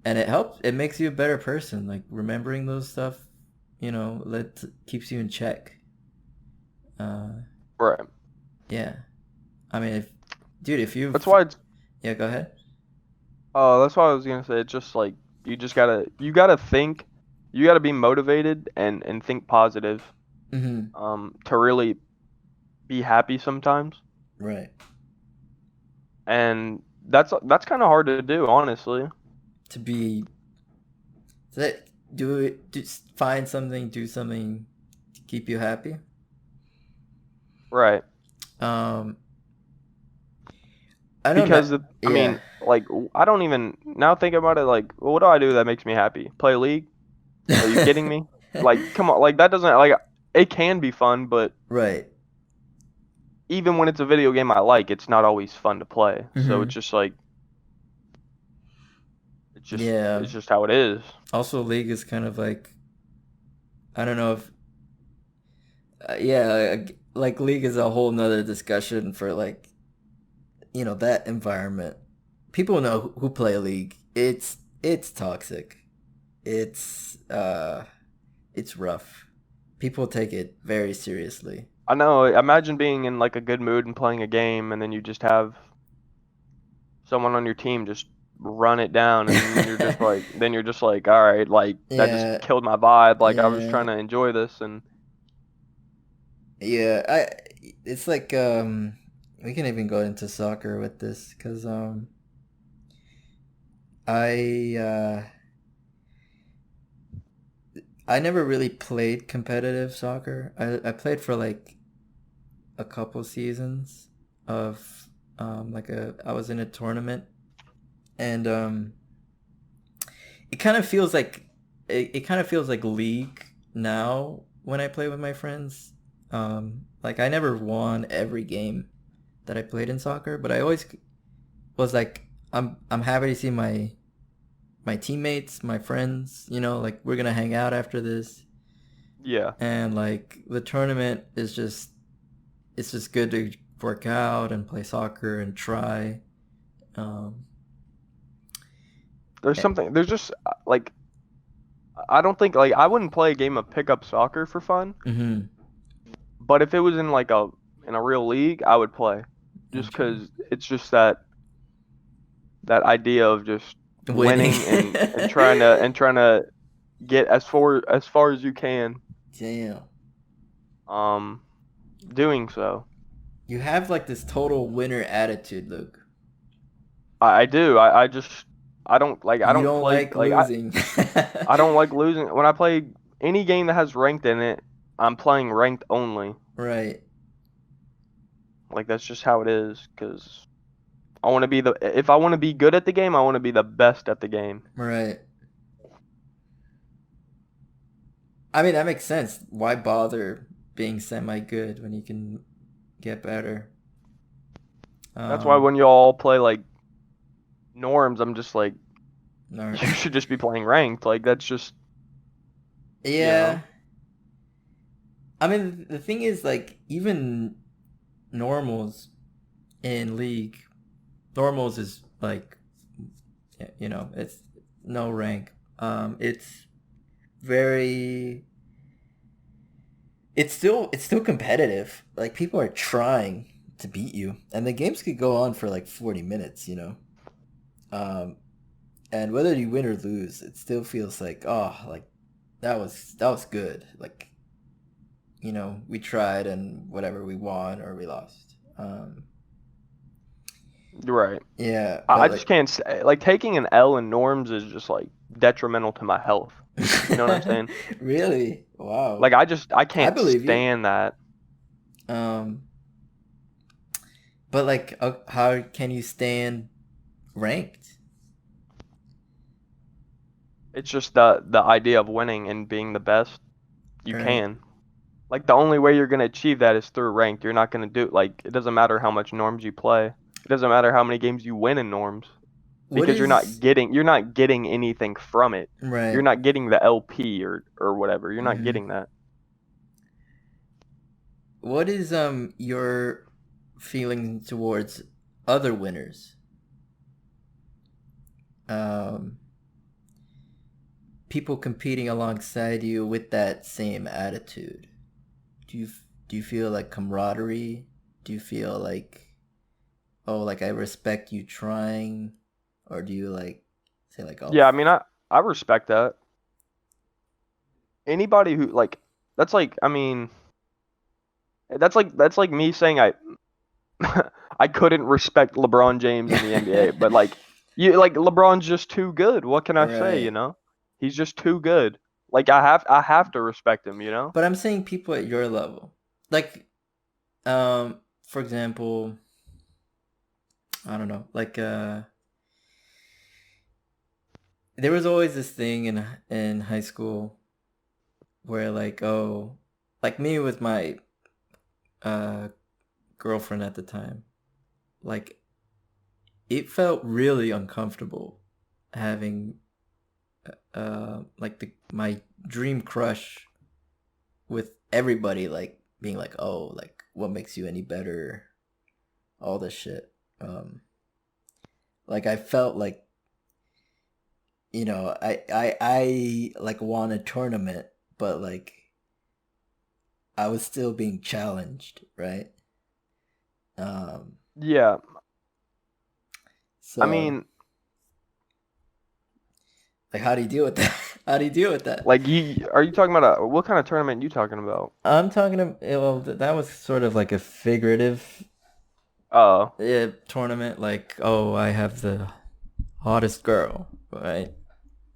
and it helps. It makes you a better person. Like remembering those stuff, that keeps you in check. Uh, Right. yeah. I mean, if That's you've, why it's yeah, go ahead. that's why I was gonna say it's just like you gotta think, you gotta be motivated and think positive Mm-hmm. to really be happy sometimes. Right. And that's kind of hard to do, honestly. To be that do it. Just find something. Do something to keep you happy. Right. Um, I don't know. Because I Yeah. mean, like I don't even now think about it like, well, what do I do that makes me happy? Play League? Are you kidding me? Like, come on, like that doesn't like it can be fun, but Right. even when it's a video game I like, it's not always fun to play. So Mm-hmm. it's just like Yeah. it's just how it is. Also, League is kind of like, I don't know if yeah, like League is a whole nother discussion for like that environment. People know who play League. It's toxic. It's it's rough. People take it very seriously. I know. Imagine being in like a good mood and playing a game, and then you just have someone on your team just run it down, and you're just like, all right, like that just Yeah, killed my vibe. Like I was yeah, trying to enjoy this, and yeah. It's like we can even go into soccer with this because I I never really played competitive soccer. I played for like a couple seasons of like I was in a tournament, and it kind of feels like it kind of feels like league now when I play with my friends. Like I never won every game that I played in soccer, but I always was like I'm happy to see my teammates, my friends, like we're gonna hang out after this. yeah. And like the tournament is just it's just good to work out and play soccer and try. Um, There's eh, something. There's just like I don't think like I wouldn't play a game of pickup soccer for fun, mhm. but if it was in like a real league, I would play, just Okay. because it's just that idea of just Winning. winning and trying to get as far as you can. Damn. Um, doing so. You have like this total winner attitude, Luke. I do. I just I You don't don't play like like losing. I don't like losing when I play any game that has ranked in it. I'm playing ranked only. Right. Like that's just how it is. Cause I want to be if I want to be good at the game, I want to be the best at the game. Right. I mean, that makes sense. Why bother being semi good when you can get better? That's why Um, when you all play like norms, I'm just like, no. you should just be playing ranked. Like that's just, you Yeah. know. I mean, the thing is, like, even normals in League, normals is like, it's no rank. It's very, it's still competitive. Like, people are trying to beat you, and the games could go on for like 40 minutes, Um, and whether you win or lose, it still feels like, oh, like that was good. Like, we tried and whatever, we won or we lost. Right. Yeah, I but just like, can't say, like taking an L in norms is just like detrimental to my health. You know what I'm saying? really, wow, Like I I can't believe you. stand that. Um, but like, how can you stand ranked? It's just the idea of winning and being the best. You Right. can. Like the only way you're gonna achieve that is through ranked. You're not gonna do like it doesn't matter how much norms you play. It doesn't matter how many games you win in norms What because is you're not getting anything from it. You're right? not getting the LP or whatever. You're not Hmm. getting that. What is your feeling towards other winners? Um, People competing alongside you with that same attitude. Do you do you feel like camaraderie? Do you feel like, oh, like, I respect you trying, or do you like say like, oh, Yeah, I mean I respect that. Anybody who like that's like I mean that's like me saying I couldn't respect LeBron James in the NBA, but like you like LeBron's just too good. What can I say, you right? know? He's just too good. Like I have to respect him, you know? But I'm saying people at your level, like, for example, I don't know, like, there was always this thing in high school where, like, oh, like me with my uh girlfriend at the time, like, it felt really uncomfortable having like my dream crush with everybody, like, being like, oh, like, what makes you any better, all this shit. Like, I felt like, I like won a tournament, but like I was still being challenged, right? um Yeah. I so, mean, like, how do you deal with that? How do you deal with that? like you are you talking about what kind of tournament you talking about? I'm talking about, well, that was sort of like a figurative Oh. tournament, like, oh, I have the hottest girl, right?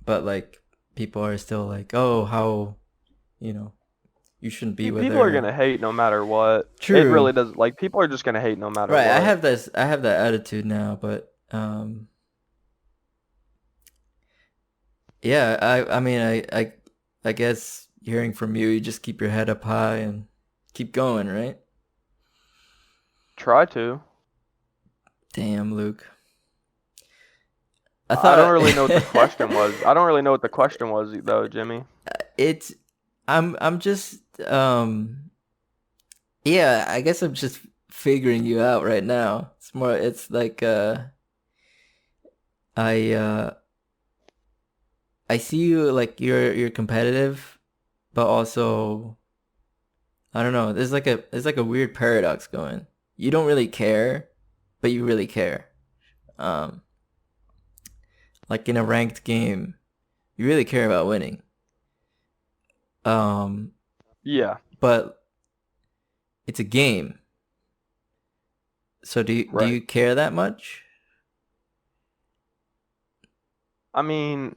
But like, people are still like, oh, how, you know you shouldn't be with People are her. gonna hate no matter what. It True. really does. Like people are just gonna hate no matter Right, what. I have that attitude now, but yeah, I mean, I guess hearing from you, you just keep your head up high and keep going, right? Try to. Damn, Luke. I I don't thought really know what the question was. I don't really know what the question was though, Jimmy. it's I'm just, yeah, I guess I'm just figuring you out right now. It's like, I I see you, like, you're competitive, but also, I don't know. There's like a weird paradox going. You don't really care, but you really care. Um, like, in a ranked game, you really care about winning. Um, Yeah. but it's a game. So do Right. you care that much? I mean,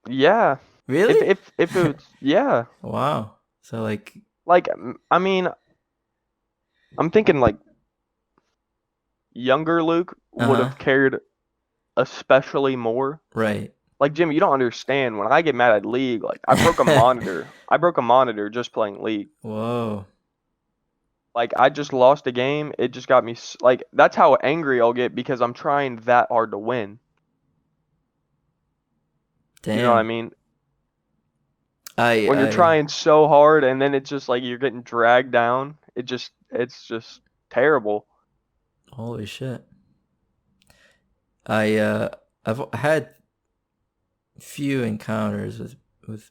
yeah. Really? If it's yeah. Wow. So, like, Like I mean, I'm thinking like younger Luke would Uh-huh. have cared especially more. Right. Like Jimmy, you don't understand. When I get mad at League, like I broke a monitor. I broke a monitor just playing League. Whoa. Like I just lost a game. It just got me like that's how angry I'll get because I'm trying that hard to win. You know what I Damn. mean? I When you're I trying so hard and then it's just like you're getting dragged down. It's just terrible. Holy shit. I've had few encounters with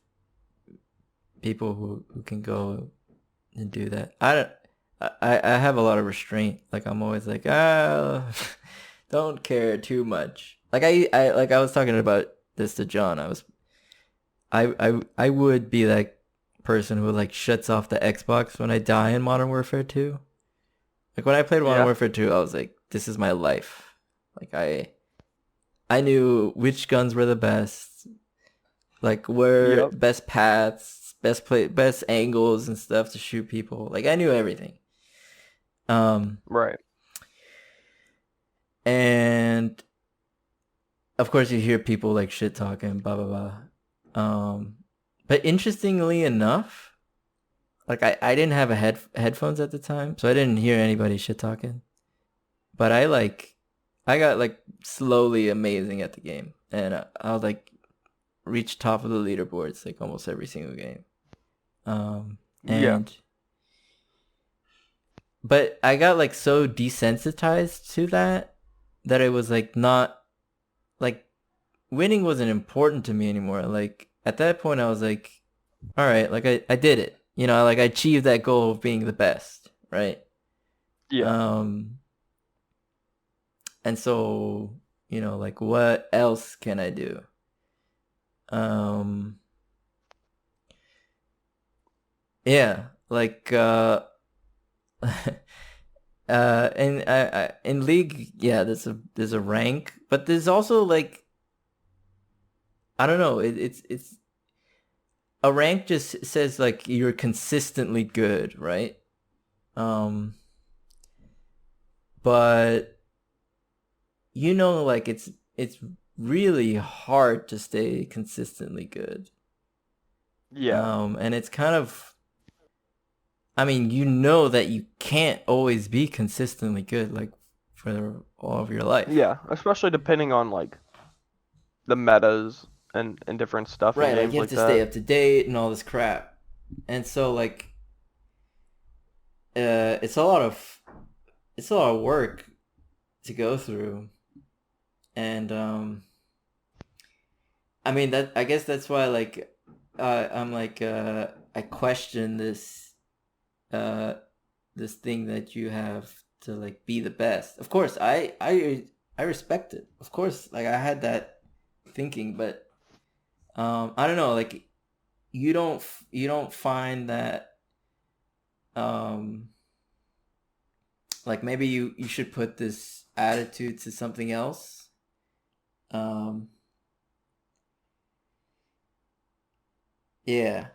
people who can go and do that. I don't. I have a lot of restraint. Like I'm always like, don't care too much. Like I was talking about this to John. I would be that person who like shuts off the Xbox when I die in Modern Warfare 2. Like when I played Modern Yeah. Warfare 2, I was like, this is my life. Like I knew which guns were the best, like where Yep. best paths, best angles and stuff to shoot people. Like I knew everything. Um, Right. and of course you hear people like shit talking, blah blah blah. But interestingly enough, like I didn't have headphones at the time, so I didn't hear anybody shit talking. But I got like slowly amazing at the game, and I'll like reach top of the leaderboards like almost every single game. Yeah. And but I got like so desensitized to that it was like not like winning wasn't important to me anymore. Like at that point I was like, all right, like I did it. You know, like I achieved that goal of being the best, right? Yeah. Um and so, you know, like what else can I do? Um yeah, like and I in League, yeah, there's a rank, but there's also like I don't know, it's a rank just says like you're consistently good, right? Um, but you know, like it's really hard to stay consistently good. Yeah. And it's kind of, I mean, you know that you can't always be consistently good, like for all of your life. Yeah. Especially depending on like the metas and different stuff in Right, like games you have like to stay that. up to date and all this crap. And so like it's a lot of work to go through. And I mean that I guess that's why like I'm like I question uh this thing that you have to like be the best. Of course, I respect it. Of course, like I had that thinking, but I don't know, like you don't find that um like maybe you should put this attitude to something else. Um yeah.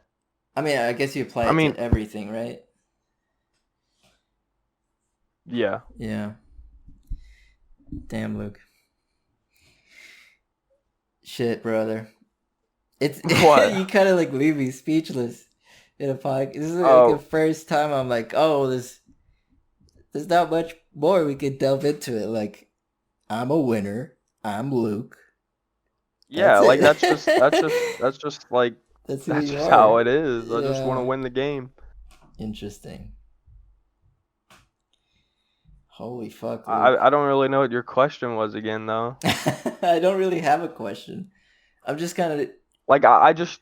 I mean, I guess you apply I it mean, to everything, right? yeah. Yeah. Damn, Luke. Shit, brother. It's What? you kind of like leave me speechless in a podcast. This is like the Oh, first time I'm like, oh, there's not much more we could delve into it. Like, I'm a winner. I'm Luke. yeah, That's like it. that's just like That's who that's you just how are. it is. I just want to Yeah. win the game. Interesting. Holy fuck, I Luke. don't really know what your question was again though. I don't really have a question. I'm just kind of Like I just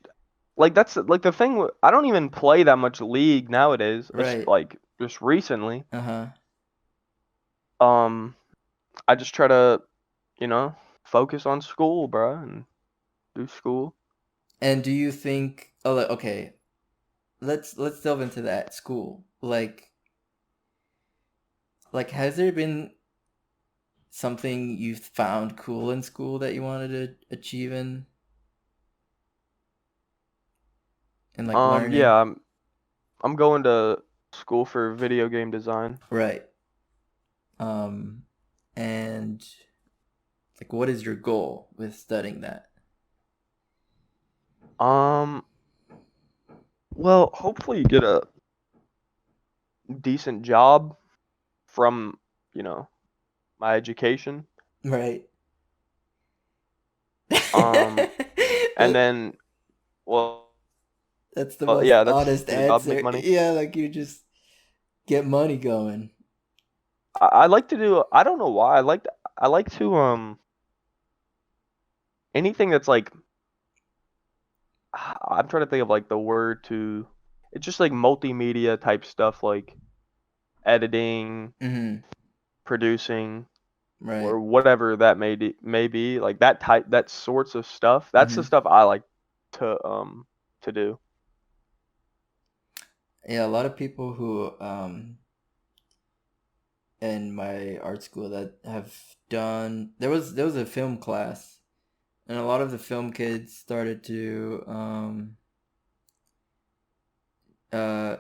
like that's like the thing. I don't even play that much League nowadays. It's right. like just recently. Uh huh. Um, I just try to, you know, focus on school, bro, and do school. And do you think? Oh, okay. Let's delve into that school. Like, has there been something you found cool in school that you wanted to achieve in like Yeah, learning? I'm going to. school for video game design. Right. And like, what is your goal with studying that? Um, well, hopefully get a decent job from, you know, my education. Right. Um, and That- then, well, that's the most yeah, that's honest get a job, make answer. money. Yeah, like you just get money going. I like to do. I don't know why. I like to anything that's like I'm trying to think of like the word to. It's just like multimedia type stuff, like editing, Mm-hmm. producing, Right. or whatever that may be. Like that sorts of stuff. That's the Mm-hmm. stuff I like to do. Yeah, a lot of people who in my art school that have done there was a film class, and a lot of the film kids started to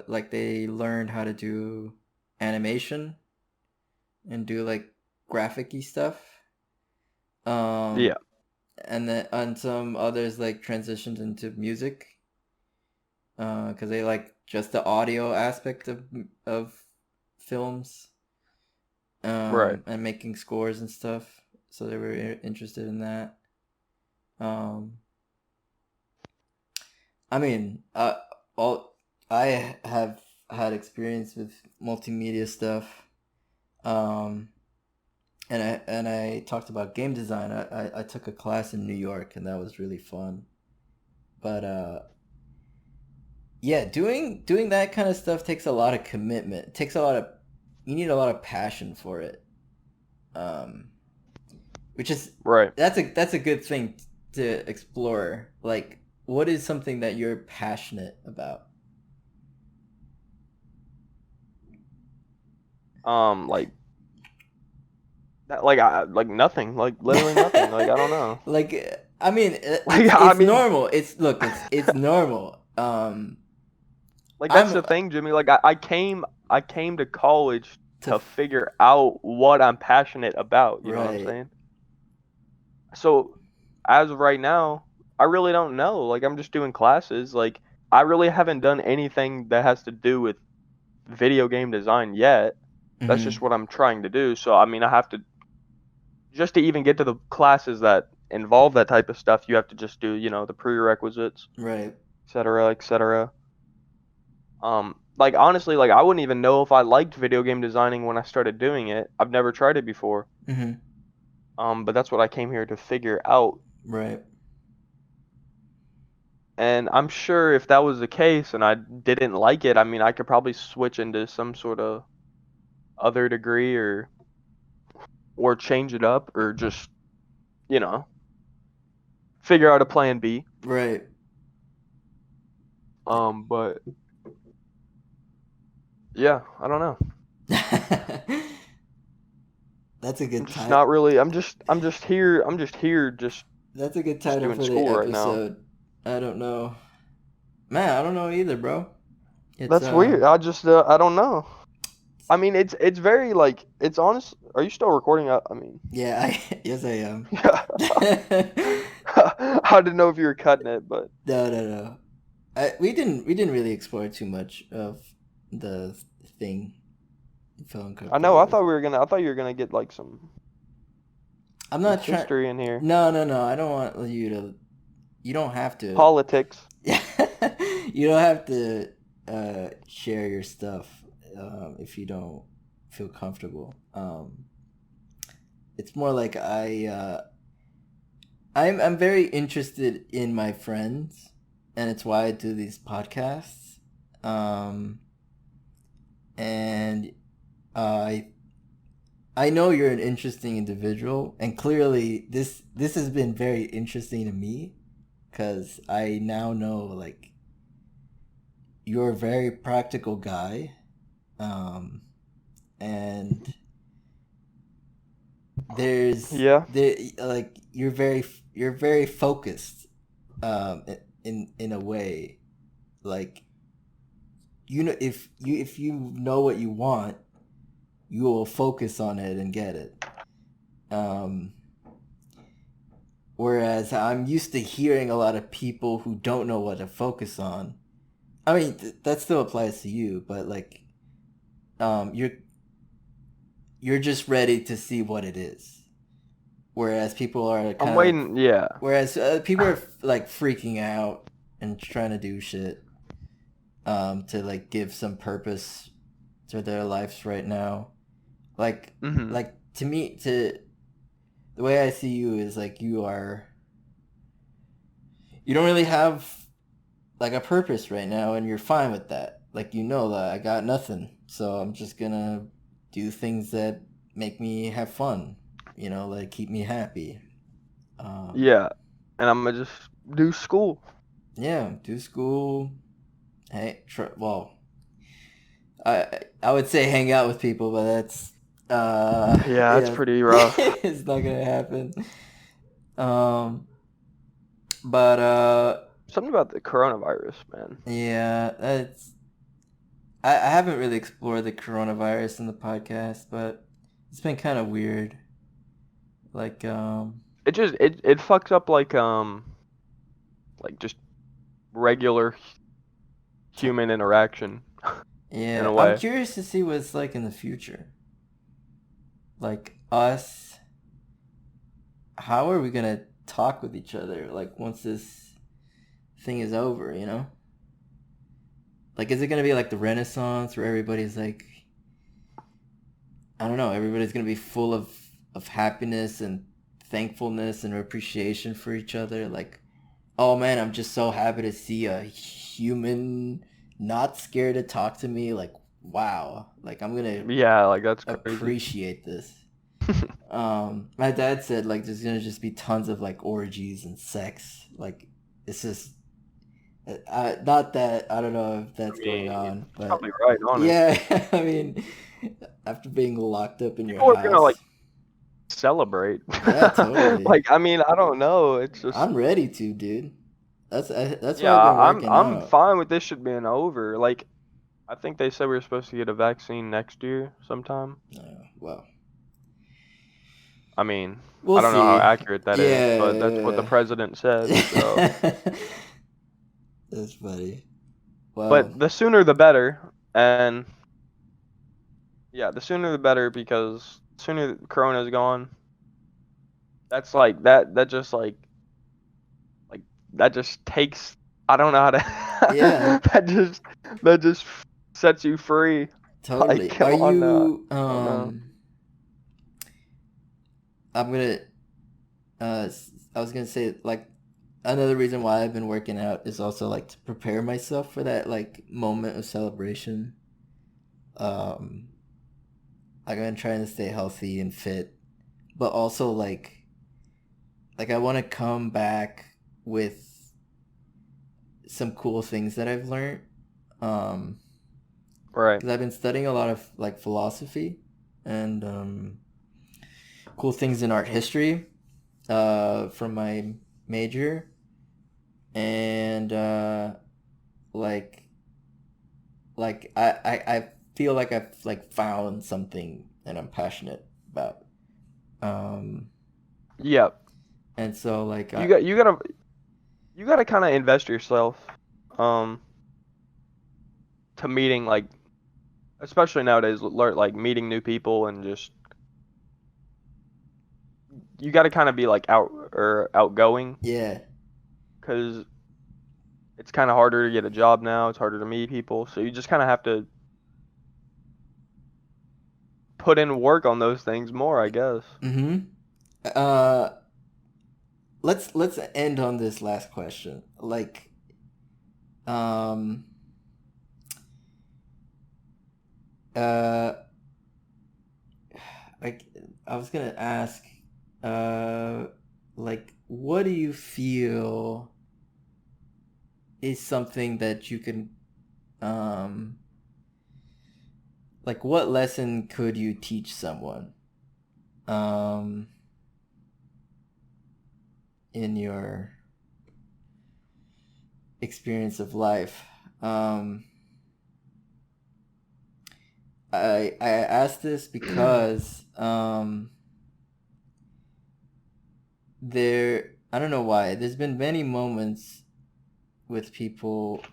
like they learned how to do animation and do like graphic-y stuff. Yeah. Um and then and some others like transitioned into music because they like just the audio aspect of films Right. and making scores and stuff. So they were interested in that. Um, I mean, all I have had experience with multimedia stuff. Um, and I talked about game design. I took a class in New York, and that was really fun. But yeah, doing that kind of stuff takes a lot of commitment. It takes a lot of you need a lot of passion for it. Um, which is Right. that's a good thing to explore. Like, what is something that you're passionate about? Like that. Like nothing. Like literally nothing. Like I don't know. Like, I mean, Like I it's mean, normal. It's normal. like that's I'm the thing, Jimmy. Like I came to college to to figure out what I'm passionate about, you know what I'm right. saying? So as of right now, I really don't know. Like I'm just doing classes. Like I really haven't done anything that has to do with video game design yet. That's just Hmm. what I'm trying to do. So I mean, I have to just to even get to the classes that involve that type of stuff, you have to just do, the prerequisites, Right. et cetera, et cetera. Like honestly, like I wouldn't even know if I liked video game designing when I started doing it. I've never tried it before. Hmm. But that's what I came here to figure out. Right. And I'm sure if that was the case and I didn't like it, I mean, I could probably switch into some sort of other degree or change it up or just, you know, figure out a plan B. Right. But yeah, I don't know. That's a I'm good just time. not really. I'm just here, That's a good just title doing for the school right now. episode. I don't know. Man, I don't know either, bro. It's That's weird. I don't know. I mean, it's very like it's honest. Are you still recording? I mean, yeah, I yes I am. yeah. I didn't know if you were cutting it, but No, no, no. We didn't really explore too much of the thing, phone I know. crypto. I thought you were gonna get like I'm some not trying. history in here. No, no, no. I don't want you to. You don't have to. Politics. You don't have to share your stuff if you don't feel comfortable. It's more like I'm very interested in my friends, and it's why I do these podcasts. Um, and I I know you're an interesting individual, and clearly this has been very interesting to me because I now know like you're a very practical guy, um, and Yeah. there like you're very focused, in a way, like if you know what you want, you will focus on it and get it. Um, Whereas I'm used to hearing a lot of people who don't know what to focus on. I mean, that still applies to you, but like, um, you're you're just ready to see what it is. Whereas people are I'm kind of like, waiting. Yeah. whereas people are like freaking out and trying to do shit, to like give some purpose to their lives right now. Like, Hmm. to me, to the way I see you is like you don't really have like a purpose right now, and you're fine with that. Like, you know that I got nothing, so I'm just gonna do things that make me have fun. Like keep me happy. Um, Yeah. And I'm gonna just do school. yeah, do school. Hey, well, I would say hang out with people, but that's Yeah, that's yeah, pretty rough. it's not gonna happen. Um, but Something about the coronavirus, man. yeah, I haven't really explored the coronavirus in the podcast, but it's been kind of weird. Like, It fucks up like just regular t- human interaction in yeah, a I'm way. curious to see what it's like in the future. Like us, how are we gonna talk with each other? Like once this thing is over, you know? Like, is it gonna be like the Renaissance where everybody's like, I don't know, everybody's gonna be full of happiness and thankfulness and appreciation for each other? Like, oh man, I'm just so happy to see a human not scared to talk to me. Like, wow, like I'm gonna Yeah, like that's crazy. appreciate this. My dad said like there's gonna just be tons of like orgies and sex. Like, it's just not that I don't know if I that's going mean, on, it's but probably right, honest. yeah, I mean, after being locked up in your People are gonna like house, celebrate. yeah, totally. Like, I mean, I don't know. It's just I'm ready to, dude. That's why yeah, I've been working I'm out. fine with this shit being over. Like, I think they said we were supposed to get a vaccine next year sometime. Well, I mean, we'll I don't know how see. accurate that is, but that's what the Yeah. president said. So, That's funny. but Well, the sooner the better. And yeah, the sooner the better because the sooner Corona's gone, that's like that just like that just takes I don't know how to yeah, that just sets you free. Like, totally. Are come on now. you I don't know. I'm gonna I was gonna say like another reason why I've been working out is also like to prepare myself for that like moment of celebration. Um like I'm trying to stay healthy and fit, but also like I want to come back with some cool things that I've learned. Um Right. because I've been studying a lot of like philosophy and cool things in art history from my major, and like I feel like I've like found something that I'm passionate about. Um, Yeah. and so like You got you gotta kind of invest yourself um to meeting like especially nowadays like meeting new people and just you got to kind of be like outgoing yeah. because it's kind of harder to get a job now. It's harder to meet people, so you just kind of have to put in work on those things more, I guess. Mm-hmm. Uh, let's end on this last question. Like, um, uh, like I was gonna ask, uh, like, what do you feel is something that you can, um, like, what lesson could you teach someone, um, in your experience of life? Um, I asked this because I don't know why. There's been many moments with people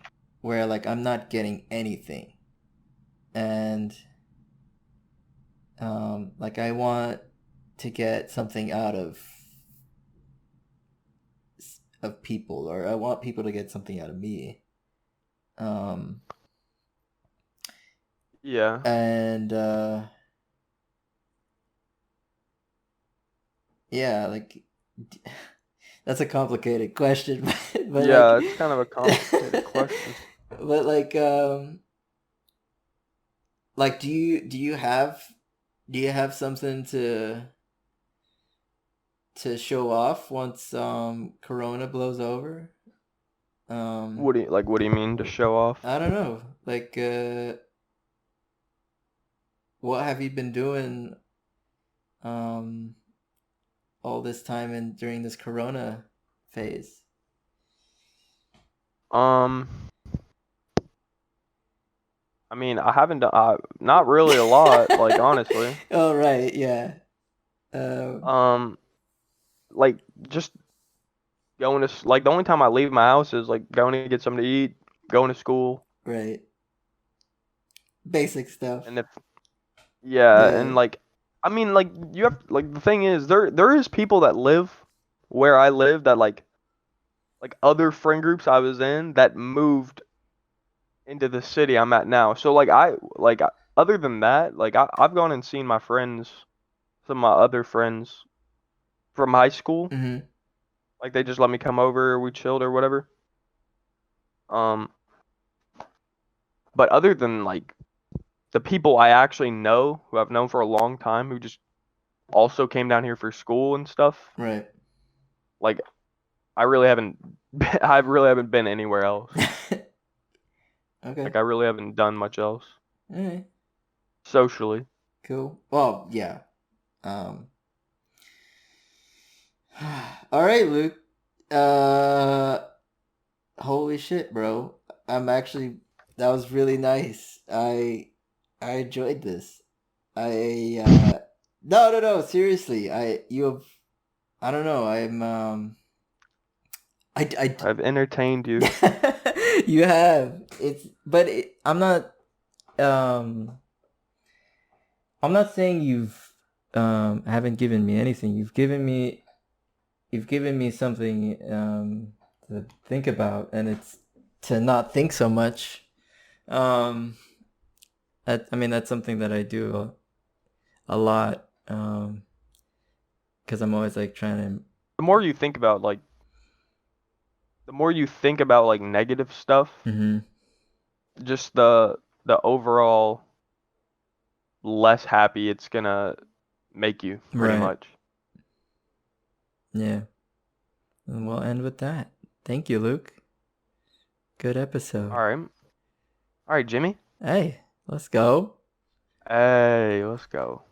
where like I'm not getting anything, and like I want to get something out of people, or I want people to get something out of me. Um, Yeah. and yeah, like that's a complicated question, but like, Yeah, it's kind of a complicated question. but like, do you have something to show off once Corona blows over? Um, What do you mean to show off? I don't know. Like, what have you been doing um all this time and during this Corona phase? Um, I mean, I haven't done not really a lot, like honestly. Oh right, yeah. Um, Um, like just like the only time I leave my house is like going to get something to eat, going to school, right. Basic stuff. and if yeah, Yeah. and like I mean like you have like the thing is there is people that live where I live that like other friend groups I was in that moved into the city I'm at now. So other than that, like I've gone and seen my friends, some of my other friends from high school. Mm-hmm. Like they just let me come over, we chilled or whatever. Um, but other than like the people I actually know who I've known for a long time who just also came down here for school and stuff, Right. like I really haven't I really haven't been anywhere else. Okay. Like I really haven't done much else All right. socially. Cool. Well, yeah. Um. All right, Luke. Uh. Holy shit, bro. I'm actually. That was really nice. I enjoyed this. I. No, no, no. Seriously. You have. I don't know. I. I've entertained you. You have. I'm not. Um. I'm not saying you've haven't given me anything. You've given me something to think about, and it's to not think so much. Um, I mean that's something that I do a lot. Because I'm always like trying The more you think about like the more you think about like negative stuff, to. Mm-hmm. just the overall less happy it's gonna make you pretty Right. much. Yeah. And we'll end with that. Thank you, Luke. Good episode. All right. All right, Jimmy. Hey, let's go. Hey, let's go.